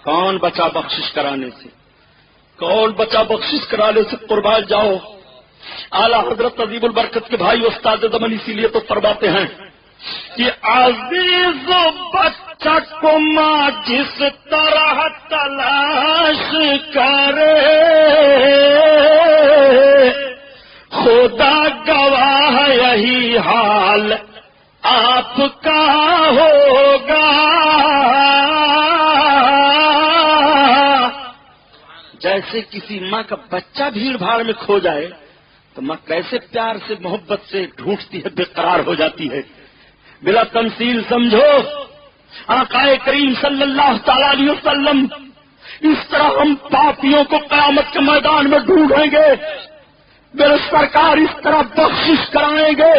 کون بچا بخشش کرانے سے، کون بچا بخشش کرانے سے قربان جاؤ۔ اعلی حضرت عظیم البرکت کے بھائی استاد زمن اسی لیے تو فرماتے ہیں کہ عزیز و بچہ کو ماں جس طرح تلاش کرے خدا گواہ یہی حال آپ کا ہوگا۔ جیسے کسی ماں کا بچہ بھیڑ بھاڑ میں کھو جائے تو ماں کیسے پیار سے محبت سے ڈھونڈتی ہے، بے قرار ہو جاتی ہے۔ بلا تمثیل سمجھو آقا کریم صلی اللہ تعالی علیہ وسلم اس طرح ہم پاپیوں کو قیامت کے میدان میں ڈھونڈیں گے، میرے سرکار اس طرح بخشش کرائیں گے،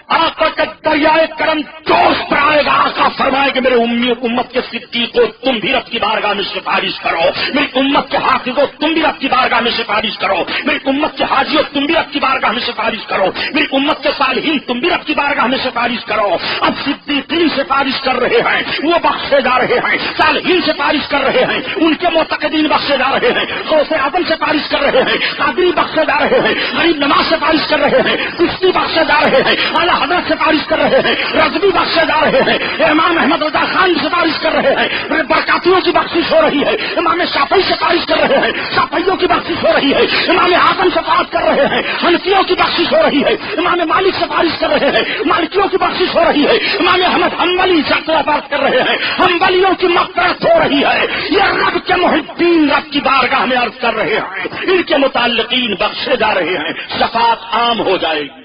آقا کا دریائے کرم جوش پر آئے گا. آقا فرمائے کہ میرے امت کے صدیقوں تم بھی رب کی بارگاہ میں سفارش کرو, میری امت کے حافظوں تم بھی رب کی بارگاہ میں سفارش کرو, میری امت کے حاجیوں تم بھی رب کی بارگاہ میں سفارش کرو, میری امت کے صالحین تم بھی رب کی بارگاہ میں سفارش کرو. اب صدیقین سفارش کر رہے ہیں, وہ بخشے جا رہے ہیں. صالحین سفارش کر رہے ہیں, ان کے معتقدین بخشے جا رہے ہیں. غوث اعظم سفارش کر رہے ہیں, قادری بخشے جا رہے ہیں. غریب نواز سفارش کر رہے ہیں, چشتی بخشے جا رہے ہیں. اعلیٰ حضرت سفارش کر رہے ہیں, رضوی بخشے جا رہے ہیں. امام احمد رضا خان سفارش کر رہے ہیں, برکاتیوں کی بخشش ہو رہی ہے. امام شافعی سفارش کر رہے ہیں, شافعیوں کی بخشش ہو رہی ہے. امام اعظم سفارش کر رہے ہیں, حنفیوں کی بخشش ہو رہی ہے. امام مالک سفارش کر رہے ہیں, مالکیوں کی بخشش ہو رہی ہے. امام احمد حنبلی سفارش کر رہے ہیں, حنبلیوں کی مغفرت ہو رہی ہے. یہ رب کے محبین رب کی بارگاہ میں عرض کر رہے ہیں, ان کے متعلقین بخشے جا رہے ہیں. شفاعت عام ہو جائے گی.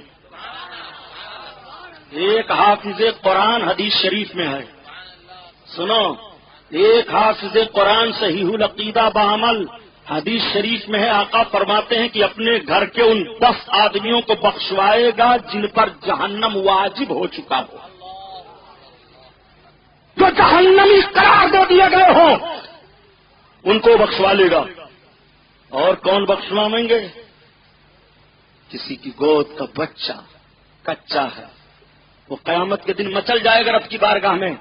ایک حافظ قرآن حدیث شریف میں ہے, سنو, ایک حافظ قرآن صحیح العقیدہ بعمل حدیث شریف میں ہے. آقا فرماتے ہیں کہ اپنے گھر کے ان 10 آدمیوں کو بخشوائے گا جن پر جہنم واجب ہو چکا ہو, جو جہنمی قرار دے دیے گئے ہوں, ان کو بخشوا لے گا. اور کون بخشوائیں گے؟ کسی کی گود کا بچہ کچا ہے, وہ قیامت کے دن مچل جائے گا رب کی بارگاہ میں.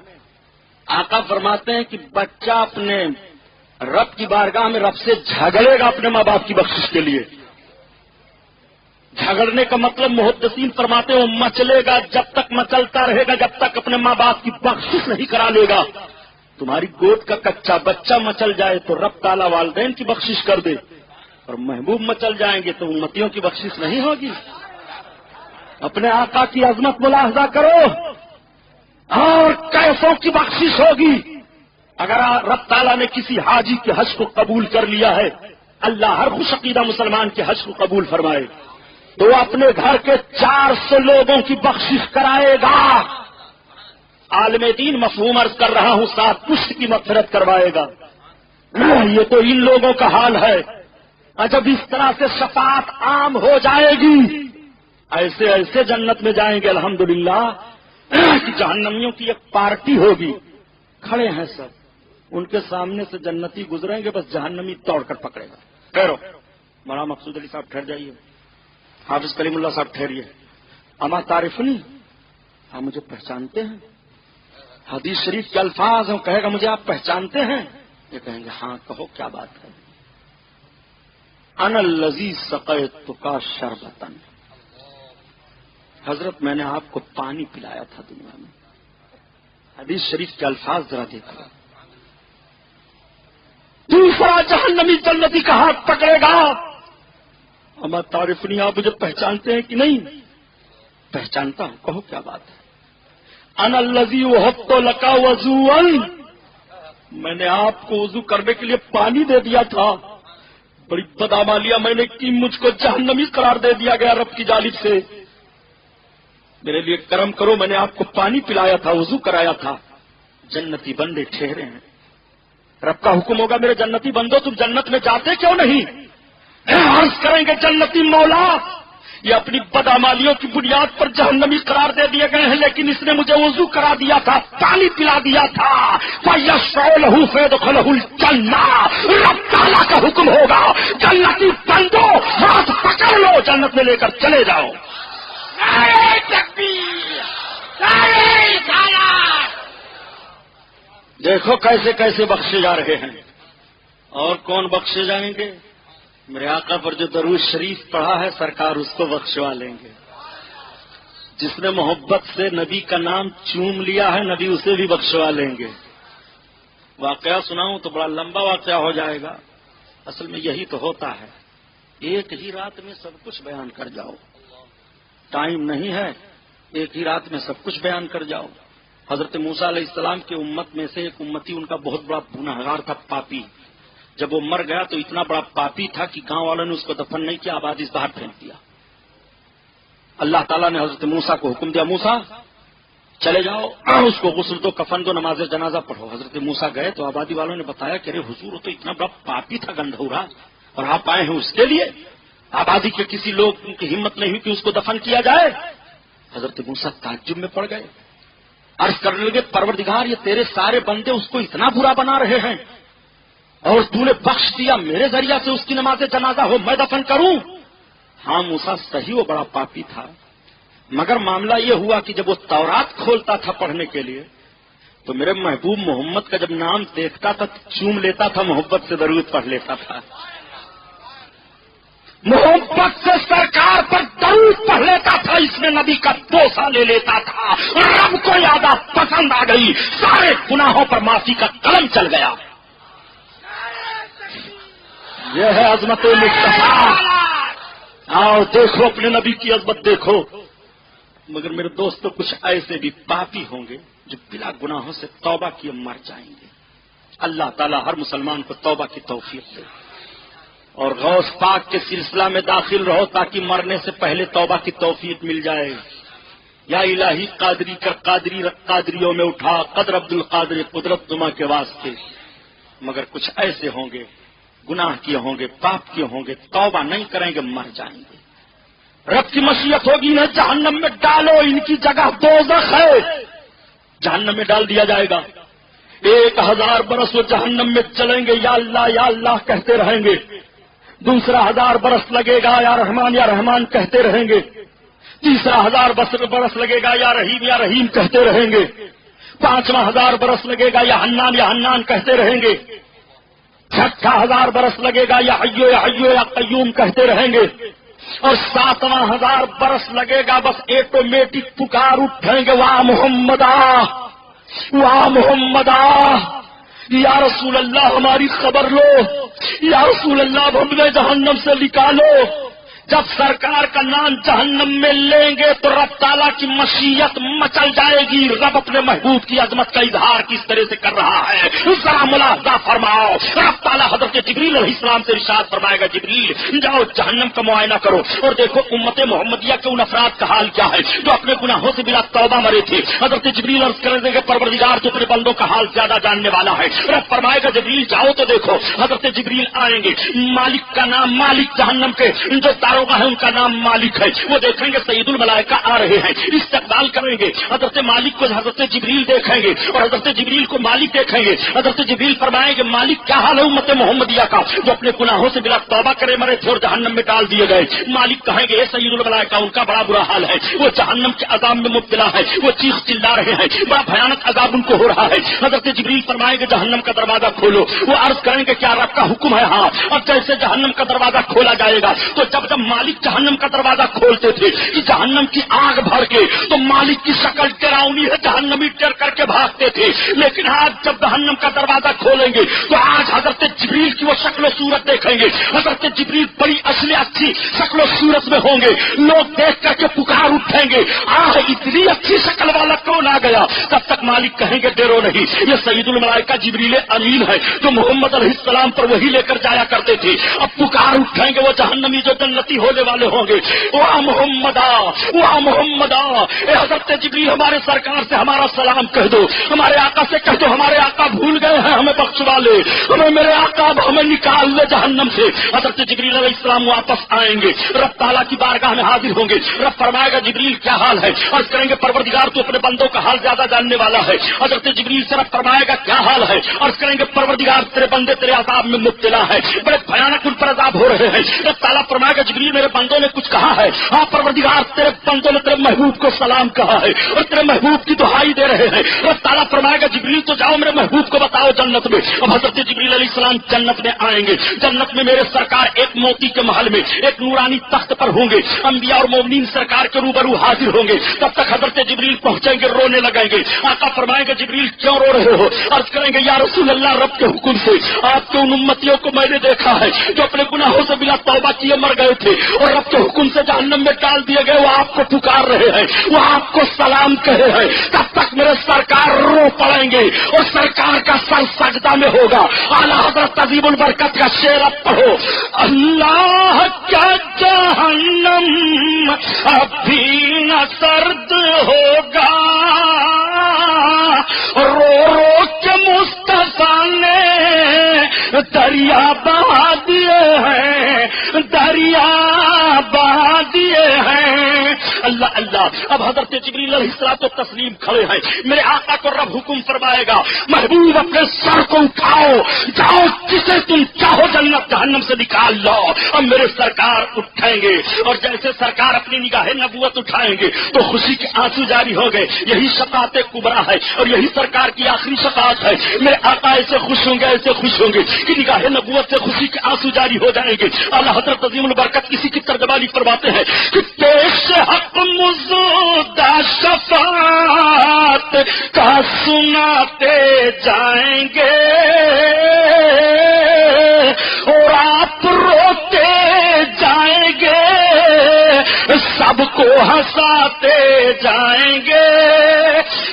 آقا فرماتے ہیں کہ بچہ اپنے رب کی بارگاہ میں رب سے جھگڑے گا اپنے ماں باپ کی بخشش کے لیے. جھگڑنے کا مطلب محدثین فرماتے ہیں وہ مچلے گا, جب تک مچلتا رہے گا جب تک اپنے ماں باپ کی بخشش نہیں کرا لے گا. تمہاری گود کا کچا بچہ مچل جائے تو رب تعالیٰ والدین کی بخشش کر دے, اور محبوب مچل جائیں گے تو امتیوں کی بخشش نہیں ہوگی. اپنے آقا کی عظمت ملاحظہ کرو, اور کیسوں کی بخشش ہوگی. اگر رب تعالیٰ نے کسی حاجی کے حج کو قبول کر لیا ہے, اللہ ہر خوش عقیدہ مسلمان کے حج کو قبول فرمائے, تو وہ اپنے گھر کے 400 لوگوں کی بخشش کرائے گا. عالم دین مفہوم عرض کر رہا ہوں, 7 پشت کی مغفرت کروائے گا. یہ تو ان لوگوں کا حال ہے. جب اس طرح سے شفاعت عام ہو جائے گی, ایسے ایسے جنت میں جائیں گے الحمدللہ کہ جہنمیوں کی ایک پارٹی ہوگی, کھڑے ہیں سب, ان کے سامنے سے جنتی گزریں گے, بس جہنمی توڑ کر پکڑے گا. ٹھہرو, مولانا مقصود علی صاحب ٹھہر جائیے, حافظ کلیم اللہ صاحب ٹھہریے. اما تعریفنی, آپ مجھے پہچانتے ہیں؟ حدیث شریف کے الفاظ ہیں, کہے گا مجھے آپ پہچانتے ہیں؟ یہ کہیں گے ہاں, کہو کیا بات ہے. انا الذی سقیتک شربتن, حضرت میں نے آپ کو پانی پلایا تھا دنیا میں. حدیث شریف کے الفاظ ذرا دیکھو. دوسرا جہنمی جنتی کا ہاتھ پکڑے گا, اما تعریفنی, آپ مجھے پہچانتے ہیں کہ نہیں؟ پہچانتا ہوں, کہو کیا بات ہے. انا الذی وهبت لک وضوءا, میں نے آپ کو وضو کرنے کے لیے پانی دے دیا تھا. بڑی بدعمالیاں میں نے کی, مجھ کو جہنمی قرار دے دیا گیا رب کی جانب سے. میرے لیے کرم کرو, میں نے آپ کو پانی پلایا تھا, وضو کرایا تھا. جنتی بندے ٹھہرے ہیں, رب کا حکم ہوگا میرے جنتی بندو تم جنت میں جاتے کیوں نہیں؟ عرض کریں گے جنتی مولا, یہ اپنی بدعمالیوں کی بنیاد پر جہنمی قرار دے دیے گئے ہیں, لیکن اس نے مجھے وضو کرا دیا تھا, پانی پلا دیا تھا. فَيَشْفَعُ لَهُ فَيَدْخُلُهُ الْجَنَّةَ, رب تعالیٰ کا حکم ہوگا جنتی بندو ہاتھ پکڑ لو, جنت میں لے کر چلے جاؤ. نعرہ تکبیر, نعرہ رسالت. دیکھو کیسے کیسے بخشے جا رہے ہیں. اور کون بخشے جائیں گے؟ میرے آقا پر جو درود شریف پڑھا ہے سرکار اس کو بخشوا لیں گے. جس نے محبت سے نبی کا نام چوم لیا ہے نبی اسے بھی بخشوا لیں گے. واقعہ سناؤں تو بڑا لمبا واقعہ ہو جائے گا. اصل میں یہی تو ہوتا ہے, ایک ہی رات میں سب کچھ بیان کر جاؤ. ٹائم نہیں ہے, ایک ہی رات میں سب کچھ بیان کر جاؤ. حضرت موسیٰ علیہ السلام کی امت میں سے ایک امتی ان کا بہت بڑا گنہگار تھا, پاپی. جب وہ مر گیا تو اتنا بڑا پاپی تھا کہ گاؤں والوں نے اس کو دفن نہیں کیا, آبادی سے باہر پھینک دیا. اللہ تعالیٰ نے حضرت موسیٰ کو حکم دیا, موسیٰ چلے جاؤ, اس کو غسل دو, کفن دو, نماز جنازہ پڑھو. حضرت موسیٰ گئے تو آبادی والوں نے بتایا کہ ارے حضور تو اتنا بڑا پاپی تھا گندھورا, اور آپ آئے ہیں اس کے لیے. آبادی کے کسی لوگ کی ہمت نہیں ہوئی کہ اس کو دفن کیا جائے. حضرت موسیٰ تعجب میں پڑ گئے، عرض کرنے لگے پروردگار یہ تیرے سارے بندے اس کو اتنا برا بنا رہے ہیں اور تو نے بخش دیا، میرے ذریعہ سے اس کی نماز جنازہ ہو، میں دفن کروں؟ ہاں موسیٰ صحیح وہ بڑا پاپی تھا، مگر معاملہ یہ ہوا کہ جب وہ تورات کھولتا تھا پڑھنے کے لیے تو میرے محبوب محمد کا جب نام دیکھتا تھا چوم لیتا تھا، محبت سے درود پڑھ لیتا تھا، محبت سے سرکار پر درود پڑھ لیتا تھا، اس میں نبی کا بوسہ لے لیتا تھا، رب کو یادہ پسند آ گئی، سارے گناہوں پر معافی کا قلم چل گیا۔ یہ ہے عظمت مصطفیٰ۔ آؤ دیکھو اپنے نبی کی عظمت دیکھو۔ مگر میرے دوستو کچھ ایسے بھی پاپی ہوں گے جو بلا گناہوں سے توبہ کیے مر جائیں گے۔ اللہ تعالیٰ ہر مسلمان کو توبہ کی توفیق دے، اور غوث پاک کے سلسلہ میں داخل رہو تاکہ مرنے سے پہلے توبہ کی توفیق مل جائے۔ یا الہی قادری کر قادری رکھ قادریوں میں اٹھا، قدر عبد القادر قدرت تما کے واسطے۔ مگر کچھ ایسے ہوں گے گناہ کیے ہوں گے، پاپ کیے ہوں گے، توبہ نہیں کریں گے، مر جائیں گے۔ رب کی مشیت ہوگی انہیں جہنم میں ڈالو، ان کی جگہ دوزخ ہے، جہنم میں ڈال دیا جائے گا۔ 1000 برس وہ جہنم میں چلیں گے، یا اللہ کہتے رہیں گے، دوسرا 1000 برس لگے گا یا رحمان کہتے رہیں گے، تیسرا 1000 برس لگے گا یا رحیم کہتے رہیں گے، 5واں 1000 برس لگے گا یا حنان کہتے رہیں گے، 6واں 1000 برس لگے گا یا حیو یا قیوم کہتے رہیں گے، اور 7واں 1000 برس لگے گا بس ایٹومیٹک پکار اٹھیں گے، واہ محمدا واہ محمدا، یا رسول اللہ ہماری خبر لو، یا رسول اللہ ہمیں جہنم سے نکالو۔ جب سرکار کا نام جہنم میں لیں گے تو رب تعالیٰ کی مشیت مچل جائے گی۔ رب اپنے محبوب کی عظمت کا اظہار کس طرح سے کر رہا ہے ذرا ملاحظہ فرماؤ۔ رب تعالیٰ حضرت جبریل علیہ السلام سے ارشاد فرمائے گا، جبریل جاؤ جہنم کا معائنہ کرو اور دیکھو امت محمدیہ کے ان افراد کا حال کیا ہے جو اپنے گناہوں سے بلا توبہ مرے تھے۔ حضرت جبریل عرض کر دیں گے پروردگار تو اپنے بندوں کا حال زیادہ جاننے والا ہے۔ رب فرمائے گا جبریل جاؤ تو دیکھو۔ حضرت جبریل آئیں گے، مالک کا نام مالک جہنم کے جو ہے ان کا نام مالک ہے، وہ دیکھیں گے سید الملائکہ آ رہے ہیں، استقبال کریں گے۔ حضرت مالک کو حضرت جبریل دیکھیں گے اور حضرت جبریل کو مالک دیکھیں گے۔ حضرت جبریل فرمائیں گے مالک کیا حال ہے امت محمدیہ کا جو اپنے گناہوں سے بلا توبہ کرے مرے تھے اور جہنم میں ڈال دیے گئے۔ مالک کہیں گے اے سید الملائکہ ان کا بڑا برا حال ہے، وہ جہنم کے عذاب میں مبتلا ہے، وہ چیخ چلا رہے ہیں، بڑا بھیانک عذاب ان کو ہو رہا ہے۔ حضرت جبریل فرمائیں گے جہنم کا دروازہ کھولو۔ وہ عرض کریں گے کیا رب کا حکم ہے؟ ہاں۔ اور جیسے جہنم کا دروازہ کھولا جائے گا تو جب مالک جہنم کا دروازہ کھولتے تھے کہ جہنم کی آگ بھر کے تو مالک کی شکل ڈراؤنی ہے، جہنمی ڈر کر کے بھاگتے تھے، لیکن آج جب جہنم کا دروازہ کھولیں گے تو آج حضرت جبریل کی وہ شکل و صورت دیکھیں گے۔ حضرت جبریل بڑی اچھی شکل و صورت میں ہوں گے، لوگ دیکھ کر کے پکار اٹھیں گے آج اتنی اچھی شکل والا کون آ گیا؟ تب تک مالک کہیں گے ڈرو نہیں، یہ سید الملائکہ جبریل امین ہے جو محمد علیہ السلام پر وہی لے کر جایا کرتے تھے۔ اب پکار اٹھیں گے وہ جہنمی جو جنتی ہونے والے ہوں گے، واہ محمدا واہ محمدا، اے حضرت جبریل ہمارے سرکار سے ہمارا سلام کہہ دو، ہمارے آقا سے کہہ دو ہمارے آقا بھول گئے ہیں، ہمیں بخشوا لے، ہمیں میرے آقا ہمیں نکال لے جہنم سے۔ حضرت جبریل علیہ السلام واپس آئیں گے، رب تعالیٰ کی بارگاہ میں حاضر ہوں گے۔ رب فرمائے گا جبریل کیا حال ہے؟ عرض کریں گے پروردگار تو اپنے بندوں کا حال زیادہ جاننے والا ہے۔ حضرت جبریل سے رب فرمائے گا کیا حال ہے؟ عرض کریں گے پروردگار تیرے بندے تیرے عذاب میں مبتلا ہے، بڑے بھیانک ان پر عذاب ہو رہے ہیں۔ رب تعالیٰ فرمائے گا جبریل میرے بندوں نے کچھ کہا ہے؟ ہاں پروردگار تیرے بندوں نے تیرے محبوب کو سلام کہا ہے اور تیرے محبوب کی دہائی دے رہے ہیں۔ رب تعالیٰ فرمائے گا جبریل تو جاؤ میرے محبوب کو بتاؤ جنت میں۔ اب حضرت جبریل علیہ السلام جنت میں آئیں گے، جنت میں میرے سرکار ایک موتی کے محل میں ایک نورانی تخت پر ہوں گے، انبیاء اور مومنین سرکار کے روبرو حاضر ہوں گے۔ تب تک حضرت جبریل پہنچیں گے، رونے لگیں گے۔ آقا فرمائیں گے جبریل کیوں رو رہے ہو؟ عرض کریں گے یا رسول اللہ رب کے حکم سے آپ کے ان امتیوں کو میں نے دیکھا ہے جو اپنے گناہوں سے بلا توبہ کیے مر گئے تھے اور رب کے حکم سے جہنم میں ڈال دیے گئے، وہ آپ کو پکار رہے ہیں، وہ آپ کو سلام کہے ہیں۔ تب تک میرے سرکار رو پڑیں گے اور سرکار کا سر سجدہ میں ہوگا۔ اعلیٰ حضرت عظیم البرکت کا شعر اب پڑھو، اللہ کا جہنم ابھی نہ سرد ہوگا، رو رو کے مصطفیٰ نے دریا بہا دیے ہیں، دریا بہا دیے ہیں۔ اللہ اللہ اب حضرت جبریل علیہ الصلوۃ والتسلیم کھڑے ہیں. میرے آقا کو رب حکم فرمائے گا محبوب اپنے سر کو اٹھاؤ, جاؤ جسے تم چاہو جنت جہنم سے نکال لو. اب میرے سرکار اٹھیں گے اور جیسے سرکار اپنی نگاہ نبوت اٹھائیں گے تو خوشی کے آنسو جاری ہو گئے. یہی شفاعت کبریٰ ہے اور یہی سرکار کی آخری شفاعت ہے. میرے آقا ایسے خوش ہوں گے, ایسے خوش ہوں گے کہ نگاہ نبوت سے خوشی کے آنسو جاری ہو جائیں گے. اعلیٰ حضرت عظیم البرکت کسی کی ترجمانی فرماتے ہیں کہ پیش حق مزودہ شفاعت کا سناتے جائیں گے اور آپ روتے جائیں گے, سب کو ہنساتے جائیں گے.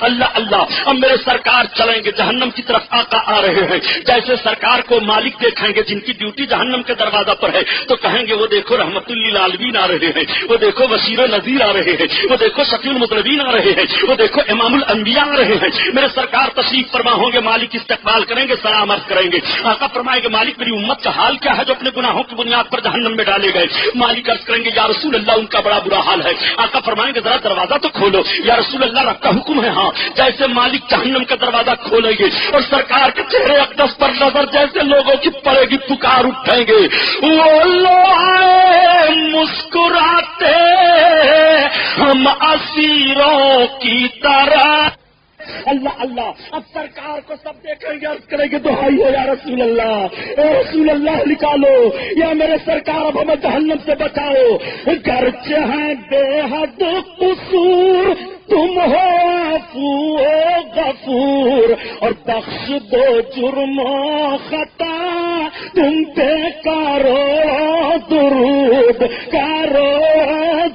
اللہ اللہ. اب میرے سرکار چلیں گے جہنم کی طرف. آقا آ رہے ہیں. جیسے سرکار کو مالک دیکھیں گے جن کی ڈیوٹی جہنم کے دروازہ پر ہے تو کہیں گے وہ دیکھو رحمت للعالمین آ رہے ہیں, وہ دیکھو بشیر و نذیر آ رہے ہیں, وہ دیکھو شفیع المذنبین آ رہے ہیں, وہ دیکھو امام الانبیاء آ رہے ہیں. میرے سرکار تشریف فرما ہوں گے, مالک استقبال کریں گے, سلام عرض کریں گے. آقا فرمائیں گے مالک میری امت کا حال کیا ہے جو اپنے گناہوں کی بنیاد پر جہنم میں ڈالے گئے. مالک عرض کریں گے یا رسول اللہ ان کا بڑا برا حال ہے. آقا فرمائیں گے ذرا دروازہ تو کھولو. یا رسول اللہ رب کا حکم ہے. ہاں. جیسے مالک جہنم کا دروازہ کھولیں گے اور سرکار کے چہرے اقدس پر نظر جیسے لوگوں کی پڑے گی پکار اٹھیں گے, وہ لوگ آئے مسکراتے ہم اسیروں کی طرح. اللہ اللہ. اب سرکار کو سب دیکھیں گے, عرض کریں گے دہائی ہو یا رسول اللہ, اے رسول اللہ نکالو یا میرے سرکار اب ہمیں جہنم سے بچاؤ. گرچہ ہیں بے حد قصور تم ہو عفو غفور اور بخش دو جرم و خطا تم پہ کارو درود کارو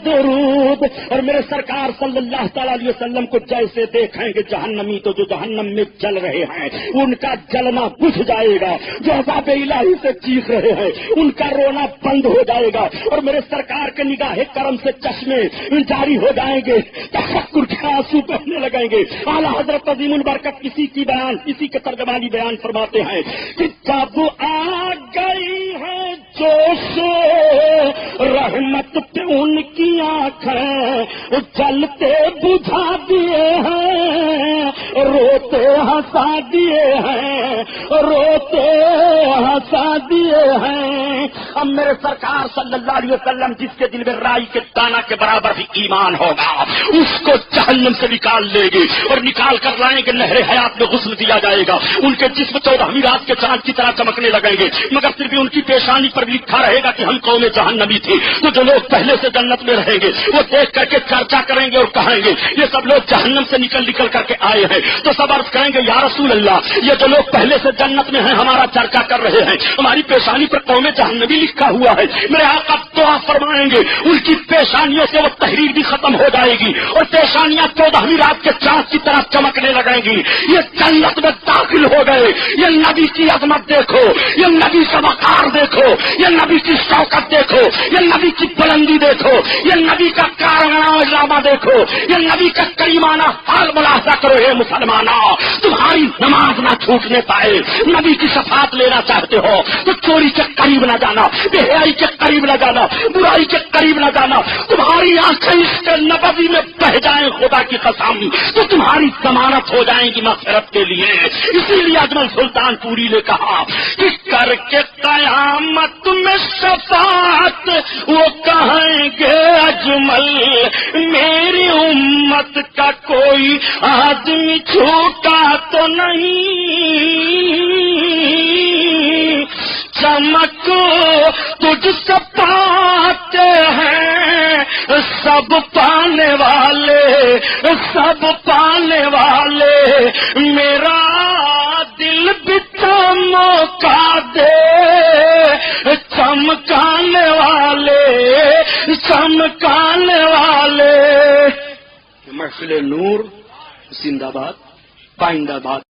درود. اور میرے سرکار صلی اللہ تعالی علیہ وسلم کو جیسے دیکھیں گے جہنمی تو جو جہنم میں جل رہے ہیں ان کا جلنا بجھ جائے گا, جو عذاب الہی سے چیخ رہے ہیں ان کا رونا بند ہو جائے گا اور میرے سرکار کے نگاہ کرم سے چشمے جاری ہو جائیں گے, تفکر کے آنسو بہنے لگیں گے. اعلیٰ حضرت عظیم البرکت کسی کے ترجمانی بیان فرماتے ہیں کہ جب آ گئی ہے جوش رحمت پہ ان کی آنکھیں جلتے بجھا دیے ہیں, روتے ہنسا دیے ہیں, روتے ہنسا دیے ہیں. اب میرے سرکار صلی اللہ علیہ وسلم جس کے دل میں رائی کے دانہ کے برابر بھی ایمان ہوگا اس کو جہنم سے نکال لے گے اور نکال کر لائیں گے, نہر حیات میں غسل دیا جائے گا. ان کے جسم 14ویں رات کے چاند کی طرح چمکنے لگیں گے, مگر پھر بھی ان کی پیشانی پر لکھا رہے گا کہ ہم قوم جہنمی تھی. تو جو لوگ پہلے سے جنت میں رہیں گے وہ دیکھ کر کے چرچا کریں گے اور کہیں گے یہ سب لوگ جہنم سے نکل کر کے آئے ہیں. تو سب عرض کریں گے یا رسول اللہ یہ جو لوگ پہلے سے جنت میں ہیں ہمارا چرچا کر رہے ہیں, ہماری پیشانی پر قوم جہنمی لکھا ہوا ہے. میرے آقا دعا فرمائیں گے ان کی پیشانیوں سے وہ تحریر بھی ختم ہو جائے گی اور پیشانیاں 14ویں رات کے چاند کی طرح چمکنے لگیں گی. یہ جنت میں داخل ہو گئے. یہ نبی کی عظمت دیکھو, یہ نبی کا وقار دیکھو, یہ نبی کی شوکت دیکھو, یہ نبی کی بلندی دیکھو, یہ نبی کا کارنامہ دیکھو, یہ نبی کا کریمانہ حال ملاحظہ کرو. ہے مسلمانوں تمہاری نماز نہ چھوٹنے پائے, نبی کی شفاعت لینا چاہتے ہو تو چوری کے قریب نہ جانا, بے حیائی کے قریب نہ جانا, برائی کے قریب نہ جانا. تمہاری آنکھیں اس کے نبوی میں بہ جائیں خدا کی قسم تو تمہاری ضمانت ہو جائیں گی مغفرت کے لیے. اسی لیے اجمل سلطان پوری نے کہا کہ کر کے قیامت میں شفاعت وہ کہیں گے اجمل میری امت کا کوئی آدمی چھوٹا تو نہیں, چمک تجھ سے پاتے ہیں سب پانے والے, سب پانے والے. میرا دل بھی چمکا دے چمکانے والے, چمکانے والے. محفل نور زندہ باد, پائندہ باد.